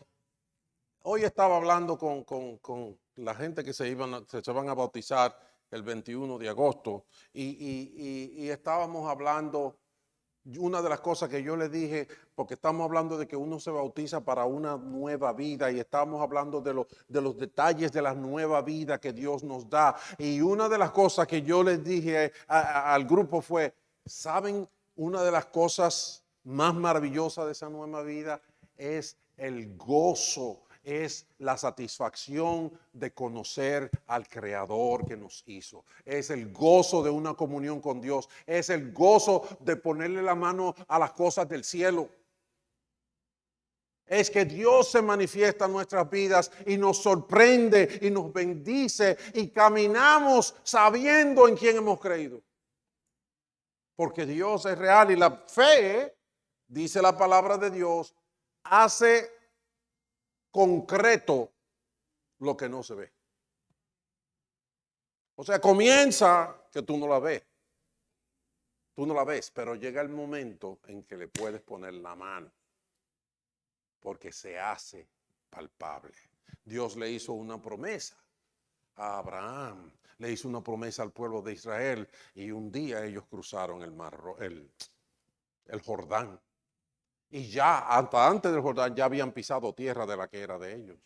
Hoy estaba hablando con la gente que se van a bautizar el 21 de agosto y estábamos hablando, una de las cosas que yo le dije, porque estamos hablando de que uno se bautiza para una nueva vida y estamos hablando de los detalles de la nueva vida que Dios nos da. Y una de las cosas que yo les dije al grupo fue, ¿saben? Una de las cosas más maravillosas de esa nueva vida es el gozo, es la satisfacción de conocer al Creador que nos hizo. Es el gozo de una comunión con Dios. Es el gozo de ponerle la mano a las cosas del cielo. Es que Dios se manifiesta en nuestras vidas y nos sorprende y nos bendice y caminamos sabiendo en quién hemos creído. Porque Dios es real y la fe, dice la palabra de Dios, hace concreto lo que no se ve. O sea, comienza que tú no la ves. Tú no la ves, pero llega el momento en que le puedes poner la mano. Porque se hace palpable. Dios le hizo una promesa a Abraham. Le hizo una promesa al pueblo de Israel. Y un día ellos cruzaron el Jordán. Y ya, hasta antes del Jordán, ya habían pisado tierra de la que era de ellos.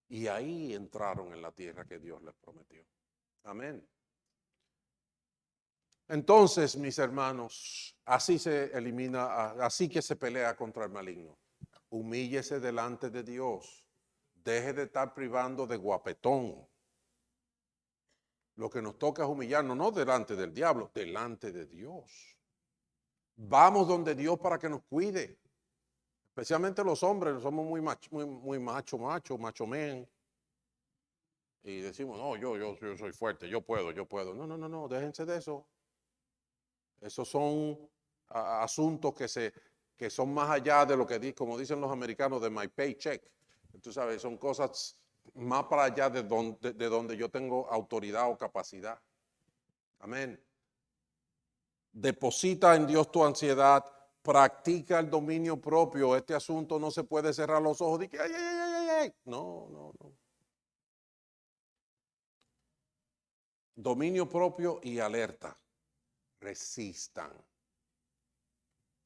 Y ahí entraron en la tierra que Dios les prometió. Amén. Entonces, mis hermanos, así se elimina, así que se pelea contra el maligno. Humíllese delante de Dios. Deje de estar privando de guapetón. Lo que nos toca es humillarnos, no delante del diablo, delante de Dios. Vamos donde Dios para que nos cuide. Especialmente los hombres, somos muy macho men. Y decimos, no, yo soy fuerte, yo puedo. No, déjense de eso. Esos son asuntos que son más allá de lo que, como dicen los americanos, de my paycheck. Tú sabes, son cosas más para allá de donde yo tengo autoridad o capacidad. Amén. Deposita en Dios tu ansiedad, practica el dominio propio. Este asunto no se puede cerrar los ojos y que ay, ay, ay, ay, ay. No, no, no. Dominio propio y alerta. Resistan.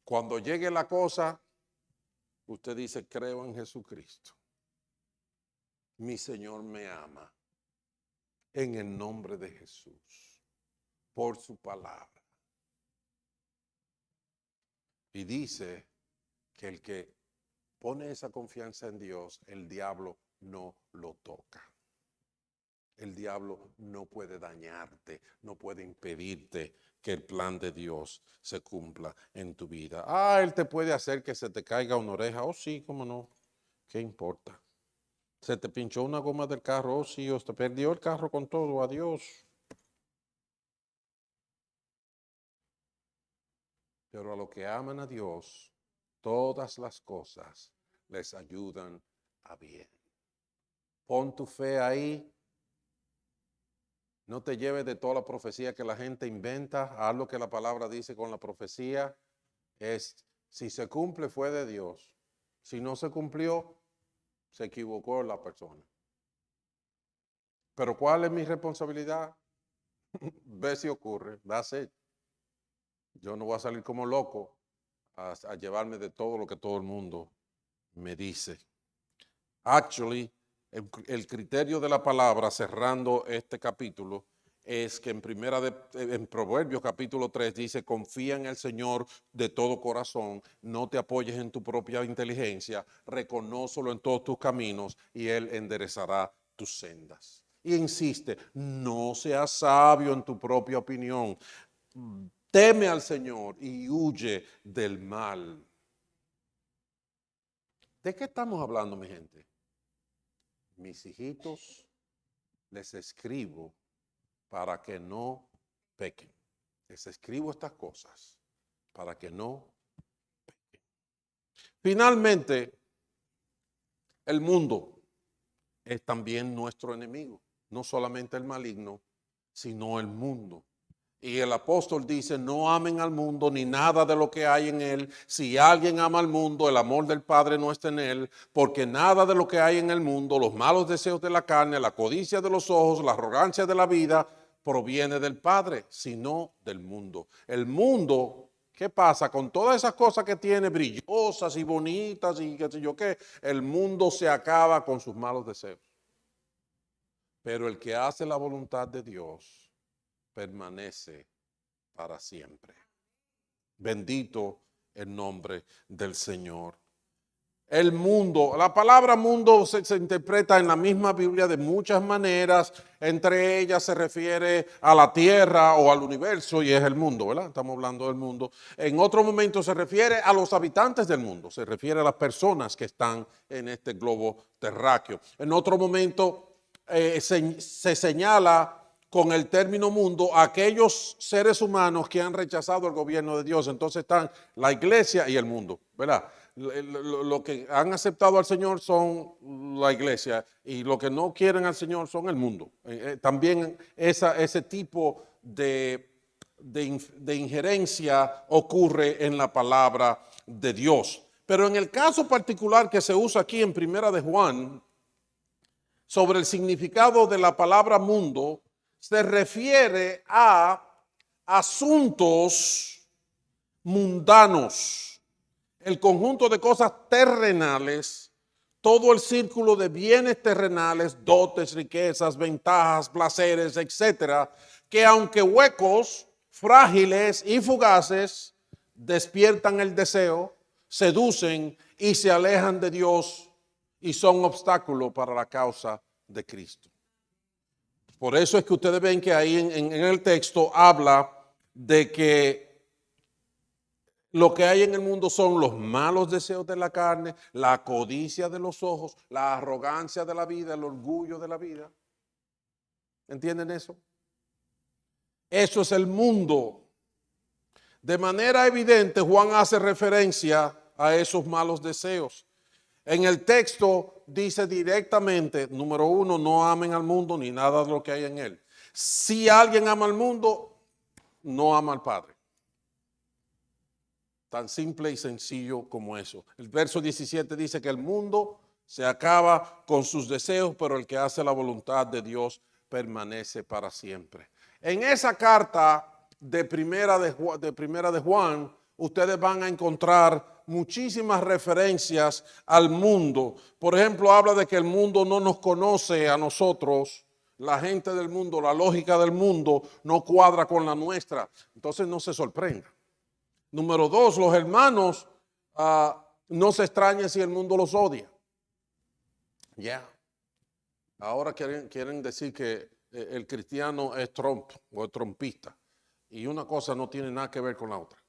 Cuando llegue la cosa, usted dice, creo en Jesucristo. Mi Señor me ama. En el nombre de Jesús. Por su palabra. Y dice que el que pone esa confianza en Dios, el diablo no lo toca. El diablo no puede dañarte, no puede impedirte que el plan de Dios se cumpla en tu vida. Él te puede hacer que se te caiga una oreja. Oh, sí, cómo no. ¿Qué importa? Se te pinchó una goma del carro. Oh, sí, o te perdió el carro con todo. Adiós. Pero a los que aman a Dios, todas las cosas les ayudan a bien. Pon tu fe ahí. No te lleves de toda la profecía que la gente inventa. Haz lo que la palabra dice con la profecía. Si se cumple, fue de Dios. Si no se cumplió, se equivocó la persona. Pero ¿cuál es mi responsabilidad? Ve si ocurre. That's it. Yo no voy a salir como loco a llevarme de todo lo que todo el mundo me dice. Actually, el criterio de la palabra, cerrando este capítulo, es que en Proverbios capítulo 3 dice, confía en el Señor de todo corazón, no te apoyes en tu propia inteligencia, reconócelo en todos tus caminos y Él enderezará tus sendas. Y insiste, no seas sabio en tu propia opinión, teme al Señor y huye del mal. ¿De qué estamos hablando, mi gente? Mis hijitos, les escribo para que no pequen. Les escribo estas cosas para que no pequen. Finalmente, el mundo es también nuestro enemigo. No solamente el maligno, sino el mundo. Y el apóstol dice, no amen al mundo ni nada de lo que hay en él. Si alguien ama al mundo, el amor del Padre no está en él, porque nada de lo que hay en el mundo, los malos deseos de la carne, la codicia de los ojos, la arrogancia de la vida, proviene del Padre, sino del mundo. El mundo, ¿qué pasa? Con todas esas cosas que tiene, brillosas y bonitas y qué sé yo qué, el mundo se acaba con sus malos deseos. Pero el que hace la voluntad de Dios permanece para siempre. Bendito el nombre del Señor. El mundo, la palabra mundo se interpreta en la misma Biblia de muchas maneras. Entre ellas se refiere a la tierra o al universo y es el mundo, ¿verdad? Estamos hablando del mundo. En otro momento se refiere a los habitantes del mundo, se refiere a las personas que están en este globo terráqueo. En otro momento se señala con el término mundo a aquellos seres humanos que han rechazado el gobierno de Dios. Entonces están la iglesia y el mundo, ¿verdad? Lo que han aceptado al Señor son la iglesia y lo que no quieren al Señor son el mundo. También ese tipo de injerencia ocurre en la palabra de Dios. Pero en el caso particular que se usa aquí en Primera de Juan, sobre el significado de la palabra mundo, se refiere a asuntos mundanos, el conjunto de cosas terrenales, todo el círculo de bienes terrenales, dotes, riquezas, ventajas, placeres, etcétera, que aunque huecos, frágiles y fugaces, despiertan el deseo, seducen y se alejan de Dios y son obstáculo para la causa de Cristo. Por eso es que ustedes ven que ahí en el texto habla de que lo que hay en el mundo son los malos deseos de la carne, la codicia de los ojos, la arrogancia de la vida, el orgullo de la vida. ¿Entienden eso? Eso es el mundo. De manera evidente, Juan hace referencia a esos malos deseos. En el texto dice directamente, número uno, no amen al mundo ni nada de lo que hay en él. Si alguien ama al mundo, no ama al Padre. Tan simple y sencillo como eso. El verso 17 dice que el mundo se acaba con sus deseos, pero el que hace la voluntad de Dios permanece para siempre. En esa carta de primera de Juan, ustedes van a encontrar muchísimas referencias al mundo. Por ejemplo, habla de que el mundo no nos conoce a nosotros. La gente del mundo, la lógica del mundo no cuadra con la nuestra. Entonces no se sorprenda. Número 2, los hermanos no se extrañen si el mundo los odia. Ya. Ahora quieren decir que el cristiano es Trump o es trompista. Y una cosa no tiene nada que ver con la otra.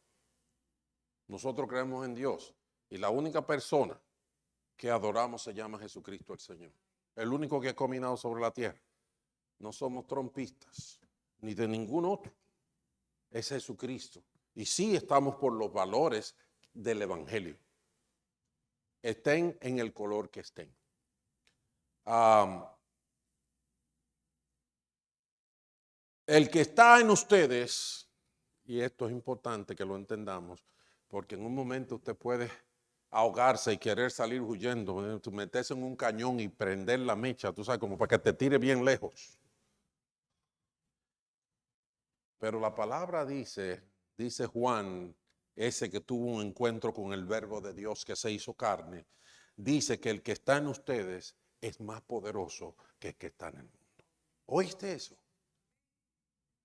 Nosotros creemos en Dios. Y la única persona que adoramos se llama Jesucristo el Señor. El único que ha caminado sobre la tierra. No somos trompistas, ni de ningún otro. Es Jesucristo. Y sí estamos por los valores del Evangelio. Estén en el color que estén. El que está en ustedes, y esto es importante que lo entendamos, porque en un momento usted puede ahogarse y querer salir huyendo, meterse en un cañón y prender la mecha, tú sabes, como para que te tire bien lejos. Pero la palabra dice Juan, ese que tuvo un encuentro con el verbo de Dios que se hizo carne, dice que el que está en ustedes es más poderoso que el que está en el mundo. ¿Oíste eso?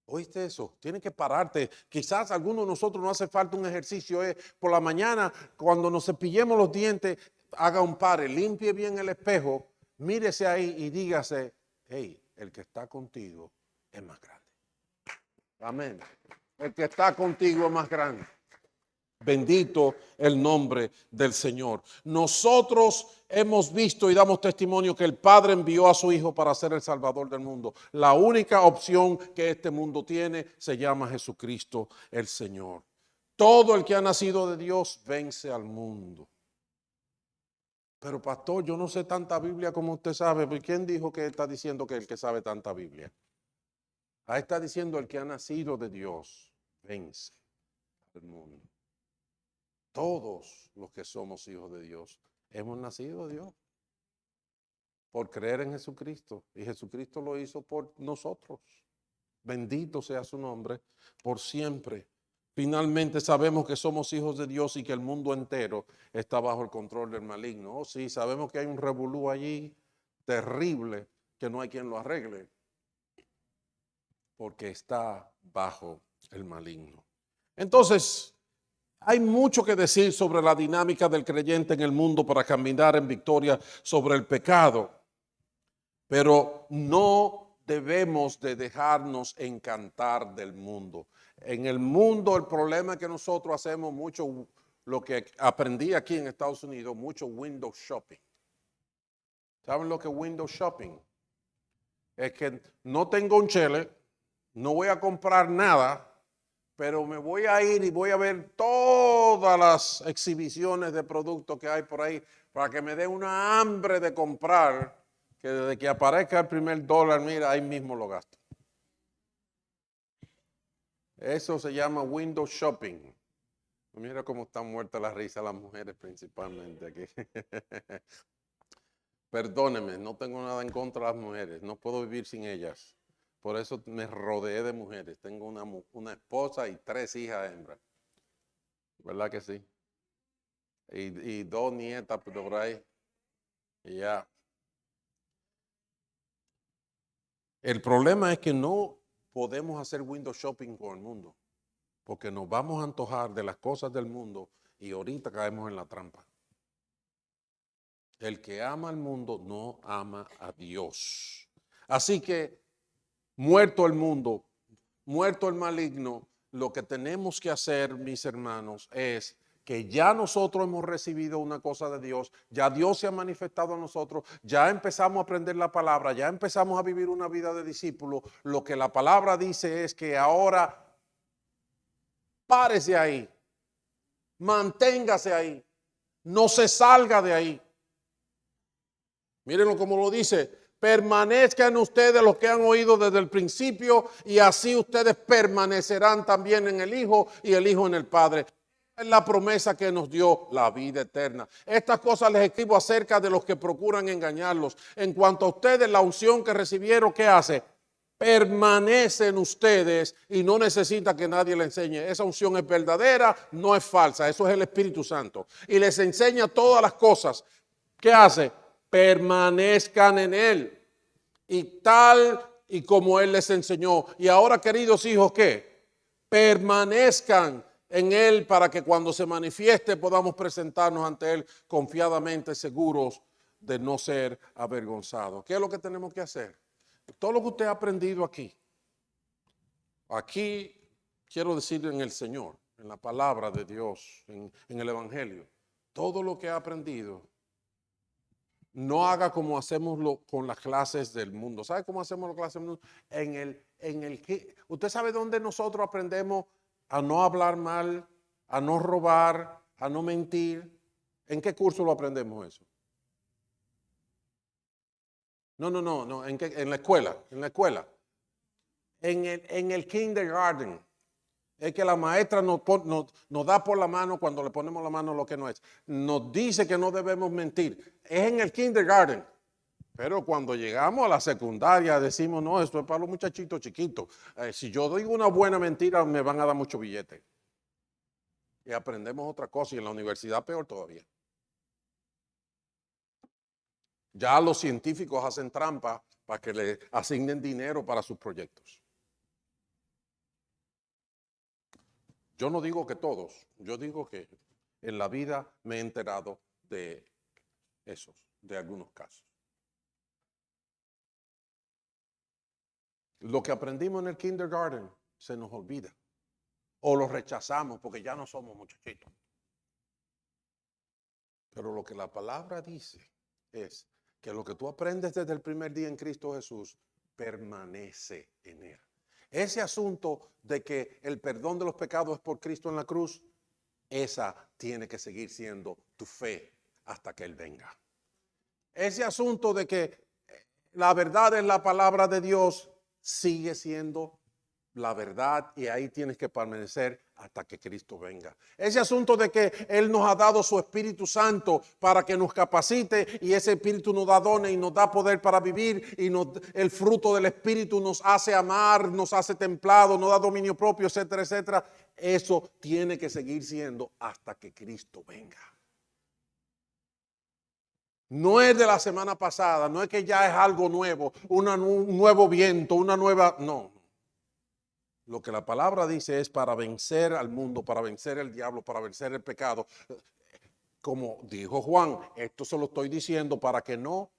¿Oíste eso? Tienes que pararte. Quizás a algunos de nosotros no hace falta un ejercicio. Por la mañana, cuando nos cepillemos los dientes, haga un pare, limpie bien el espejo, mírese ahí y dígase, hey, el que está contigo es más grande. Amén. El que está contigo es más grande. Bendito el nombre del Señor. Nosotros hemos visto y damos testimonio que el Padre envió a su Hijo para ser el Salvador del mundo. La única opción que este mundo tiene se llama Jesucristo el Señor. Todo el que ha nacido de Dios vence al mundo. Pero pastor, yo no sé tanta Biblia como usted sabe. ¿Quién dijo que está diciendo que el que sabe tanta Biblia? Ahí está diciendo el que ha nacido de Dios vence al mundo. Todos los que somos hijos de Dios hemos nacido de Dios por creer en Jesucristo. Y Jesucristo lo hizo por nosotros. Bendito sea su nombre por siempre. Finalmente sabemos que somos hijos de Dios y que el mundo entero está bajo el control del maligno. Oh, sí, sabemos que hay un revolú allí terrible que no hay quien lo arregle porque está bajo el maligno. Entonces, hay mucho que decir sobre la dinámica del creyente en el mundo para caminar en victoria sobre el pecado, pero no debemos de dejarnos encantar del mundo. En el mundo el problema es que nosotros hacemos mucho, lo que aprendí aquí en Estados Unidos, mucho window shopping. ¿Saben lo que es window shopping? Es que no tengo un chele, no voy a comprar nada, pero me voy a ir y voy a ver todas las exhibiciones de productos que hay por ahí para que me dé una hambre de comprar, que desde que aparezca el primer dólar, mira, ahí mismo lo gasto. Eso se llama window shopping. Mira cómo están muertas las risas las mujeres principalmente aquí. Perdóneme, no tengo nada en contra de las mujeres, no puedo vivir sin ellas. Por eso me rodeé de mujeres. Tengo una esposa y 3 hijas hembras. ¿Verdad que sí? Y 2 nietas por ahí. Y ya. El problema es que no podemos hacer window shopping con el mundo. Porque nos vamos a antojar de las cosas del mundo y ahorita caemos en la trampa. El que ama al mundo no ama a Dios. Así que muerto el mundo, muerto el maligno, lo que tenemos que hacer, mis hermanos, es que ya nosotros hemos recibido una cosa de Dios, ya Dios se ha manifestado a nosotros, ya empezamos a aprender la palabra, ya empezamos a vivir una vida de discípulo. Lo que la palabra dice es que ahora párese ahí, manténgase ahí, no se salga de ahí. Mírenlo como lo dice, Permanezcan ustedes los que han oído desde el principio y así ustedes permanecerán también en el Hijo y el Hijo en el Padre. Es la promesa que nos dio la vida eterna. Estas cosas les escribo acerca de los que procuran engañarlos. En cuanto a ustedes, la unción que recibieron, ¿qué hace? Permanece en ustedes y no necesita que nadie le enseñe. Esa unción es verdadera, no es falsa. Eso es el Espíritu Santo. Y les enseña todas las cosas. ¿Qué hace? Permanezcan en Él. Y tal y como Él les enseñó. Y ahora, queridos hijos, ¿qué? Permanezcan en Él para que cuando se manifieste podamos presentarnos ante Él confiadamente, seguros de no ser avergonzados. ¿Qué es lo que tenemos que hacer? Todo lo que usted ha aprendido aquí quiero decir en el Señor, en la palabra de Dios, en el Evangelio, todo lo que ha aprendido, no haga como hacemos con las clases del mundo. ¿Sabe cómo hacemos las clases del mundo? ¿Usted sabe dónde nosotros aprendemos a no hablar mal, a no robar, a no mentir? ¿En qué curso lo aprendemos eso? No. En la escuela, En el kindergarten. Es que la maestra nos da por la mano cuando le ponemos la mano lo que no es. Nos dice que no debemos mentir. Es en el kindergarten. Pero cuando llegamos a la secundaria decimos, no, esto es para los muchachitos chiquitos. Si yo digo una buena mentira me van a dar mucho billete. Y aprendemos otra cosa y en la universidad peor todavía. Ya los científicos hacen trampa para que le asignen dinero para sus proyectos. Yo no digo que todos, yo digo que en la vida me he enterado de de algunos casos. Lo que aprendimos en el kindergarten se nos olvida o lo rechazamos porque ya no somos muchachitos. Pero lo que la palabra dice es que lo que tú aprendes desde el primer día en Cristo Jesús permanece en Él. Ese asunto de que el perdón de los pecados es por Cristo en la cruz, esa tiene que seguir siendo tu fe hasta que Él venga. Ese asunto de que la verdad es la palabra de Dios sigue siendo la verdad y ahí tienes que permanecer hasta que Cristo venga. Ese asunto de que Él nos ha dado su Espíritu Santo para que nos capacite y ese Espíritu nos da dones y nos da poder para vivir y el fruto del Espíritu nos hace amar, nos hace templado, nos da dominio propio, etcétera, etcétera. Eso tiene que seguir siendo hasta que Cristo venga. No es de la semana pasada, no es que ya es algo nuevo, un nuevo viento, una nueva, no. Lo que la palabra dice es para vencer al mundo, para vencer el diablo, para vencer el pecado. Como dijo Juan, esto se lo estoy diciendo para que no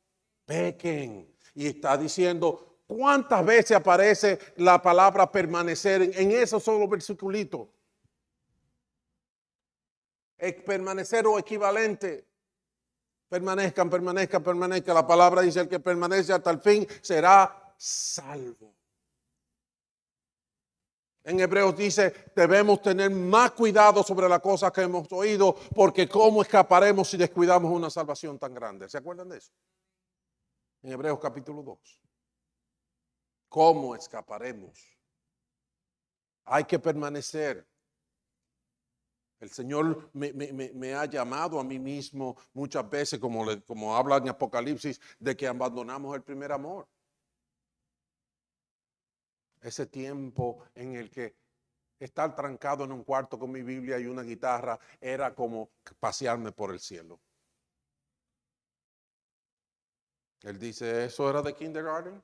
pequen. Y está diciendo, ¿cuántas veces aparece la palabra permanecer en esos solo versículos? Permanecer o equivalente. Permanezcan. La palabra dice, el que permanece hasta el fin será salvo. En Hebreos dice, debemos tener más cuidado sobre las cosas que hemos oído, porque ¿cómo escaparemos si descuidamos una salvación tan grande? ¿Se acuerdan de eso? En Hebreos capítulo 2. ¿Cómo escaparemos? Hay que permanecer. El Señor me ha llamado a mí mismo muchas veces, como habla en Apocalipsis, de que abandonamos el primer amor. Ese tiempo en el que estar trancado en un cuarto con mi Biblia y una guitarra era como pasearme por el cielo. Él dice, eso era de kindergarten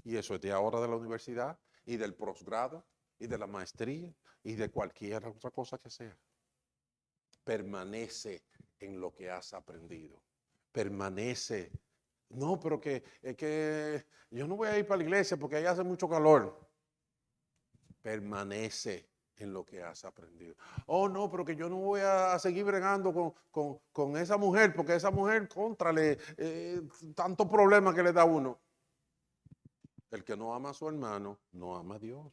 y eso es de ahora de la universidad y del posgrado y de la maestría y de cualquier otra cosa que sea. Permanece en lo que has aprendido. Permanece. No, pero que yo no voy a ir para la iglesia porque allá hace mucho calor. Permanece en lo que has aprendido. Oh, no, pero que yo no voy a seguir bregando con esa mujer porque esa mujer contrale tanto problema que le da a uno. El que no ama a su hermano, no ama a Dios.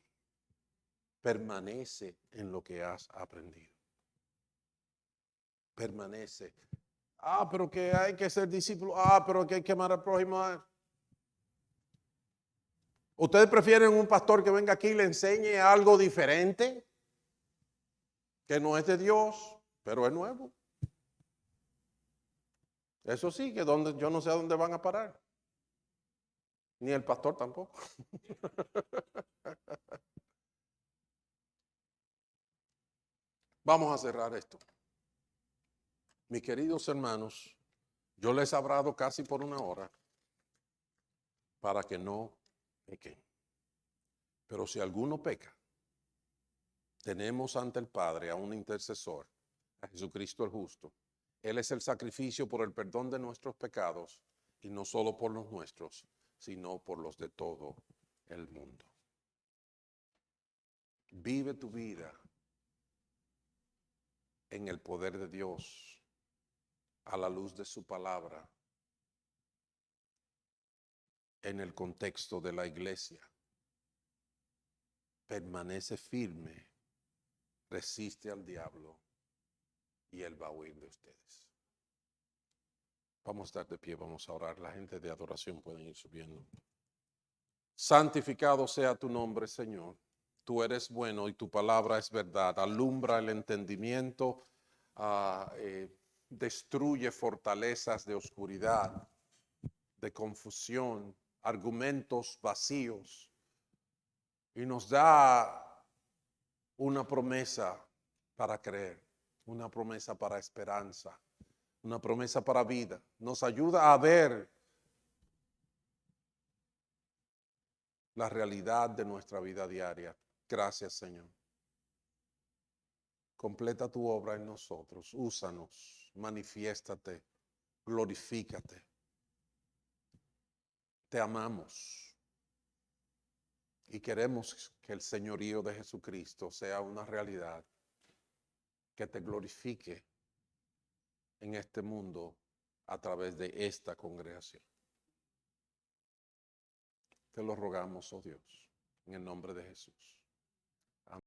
Permanece en lo que has aprendido. Permanece. Pero que hay que ser discípulo. Pero que hay que amar al prójimo. ¿Ustedes prefieren un pastor que venga aquí y le enseñe algo diferente? Que no es de Dios, pero es nuevo. Eso sí, que yo no sé a dónde van a parar. Ni el pastor tampoco. Vamos a cerrar esto. Mis queridos hermanos, yo les he hablado casi por 1 hora para que no pequen. Pero si alguno peca, tenemos ante el Padre a un intercesor, a Jesucristo el justo. Él es el sacrificio por el perdón de nuestros pecados, y no solo por los nuestros, sino por los de todo el mundo. Vive tu vida en el poder de Dios, a la luz de su palabra, en el contexto de la iglesia. Permanece firme, resiste al diablo y él va a huir de ustedes. Vamos a estar de pie, vamos a orar. La gente de adoración puede ir subiendo. Santificado sea tu nombre, Señor. Tú eres bueno y tu palabra es verdad. Alumbra el entendimiento, destruye fortalezas de oscuridad, de confusión, argumentos vacíos, y nos da una promesa para creer, una promesa para esperanza, una promesa para vida. Nos ayuda a ver la realidad de nuestra vida diaria. Gracias, Señor. Completa tu obra en nosotros. Úsanos, manifiéstate, glorifícate. Te amamos y queremos que el señorío de Jesucristo sea una realidad, que te glorifique en este mundo a través de esta congregación. Te lo rogamos, oh Dios, en el nombre de Jesús.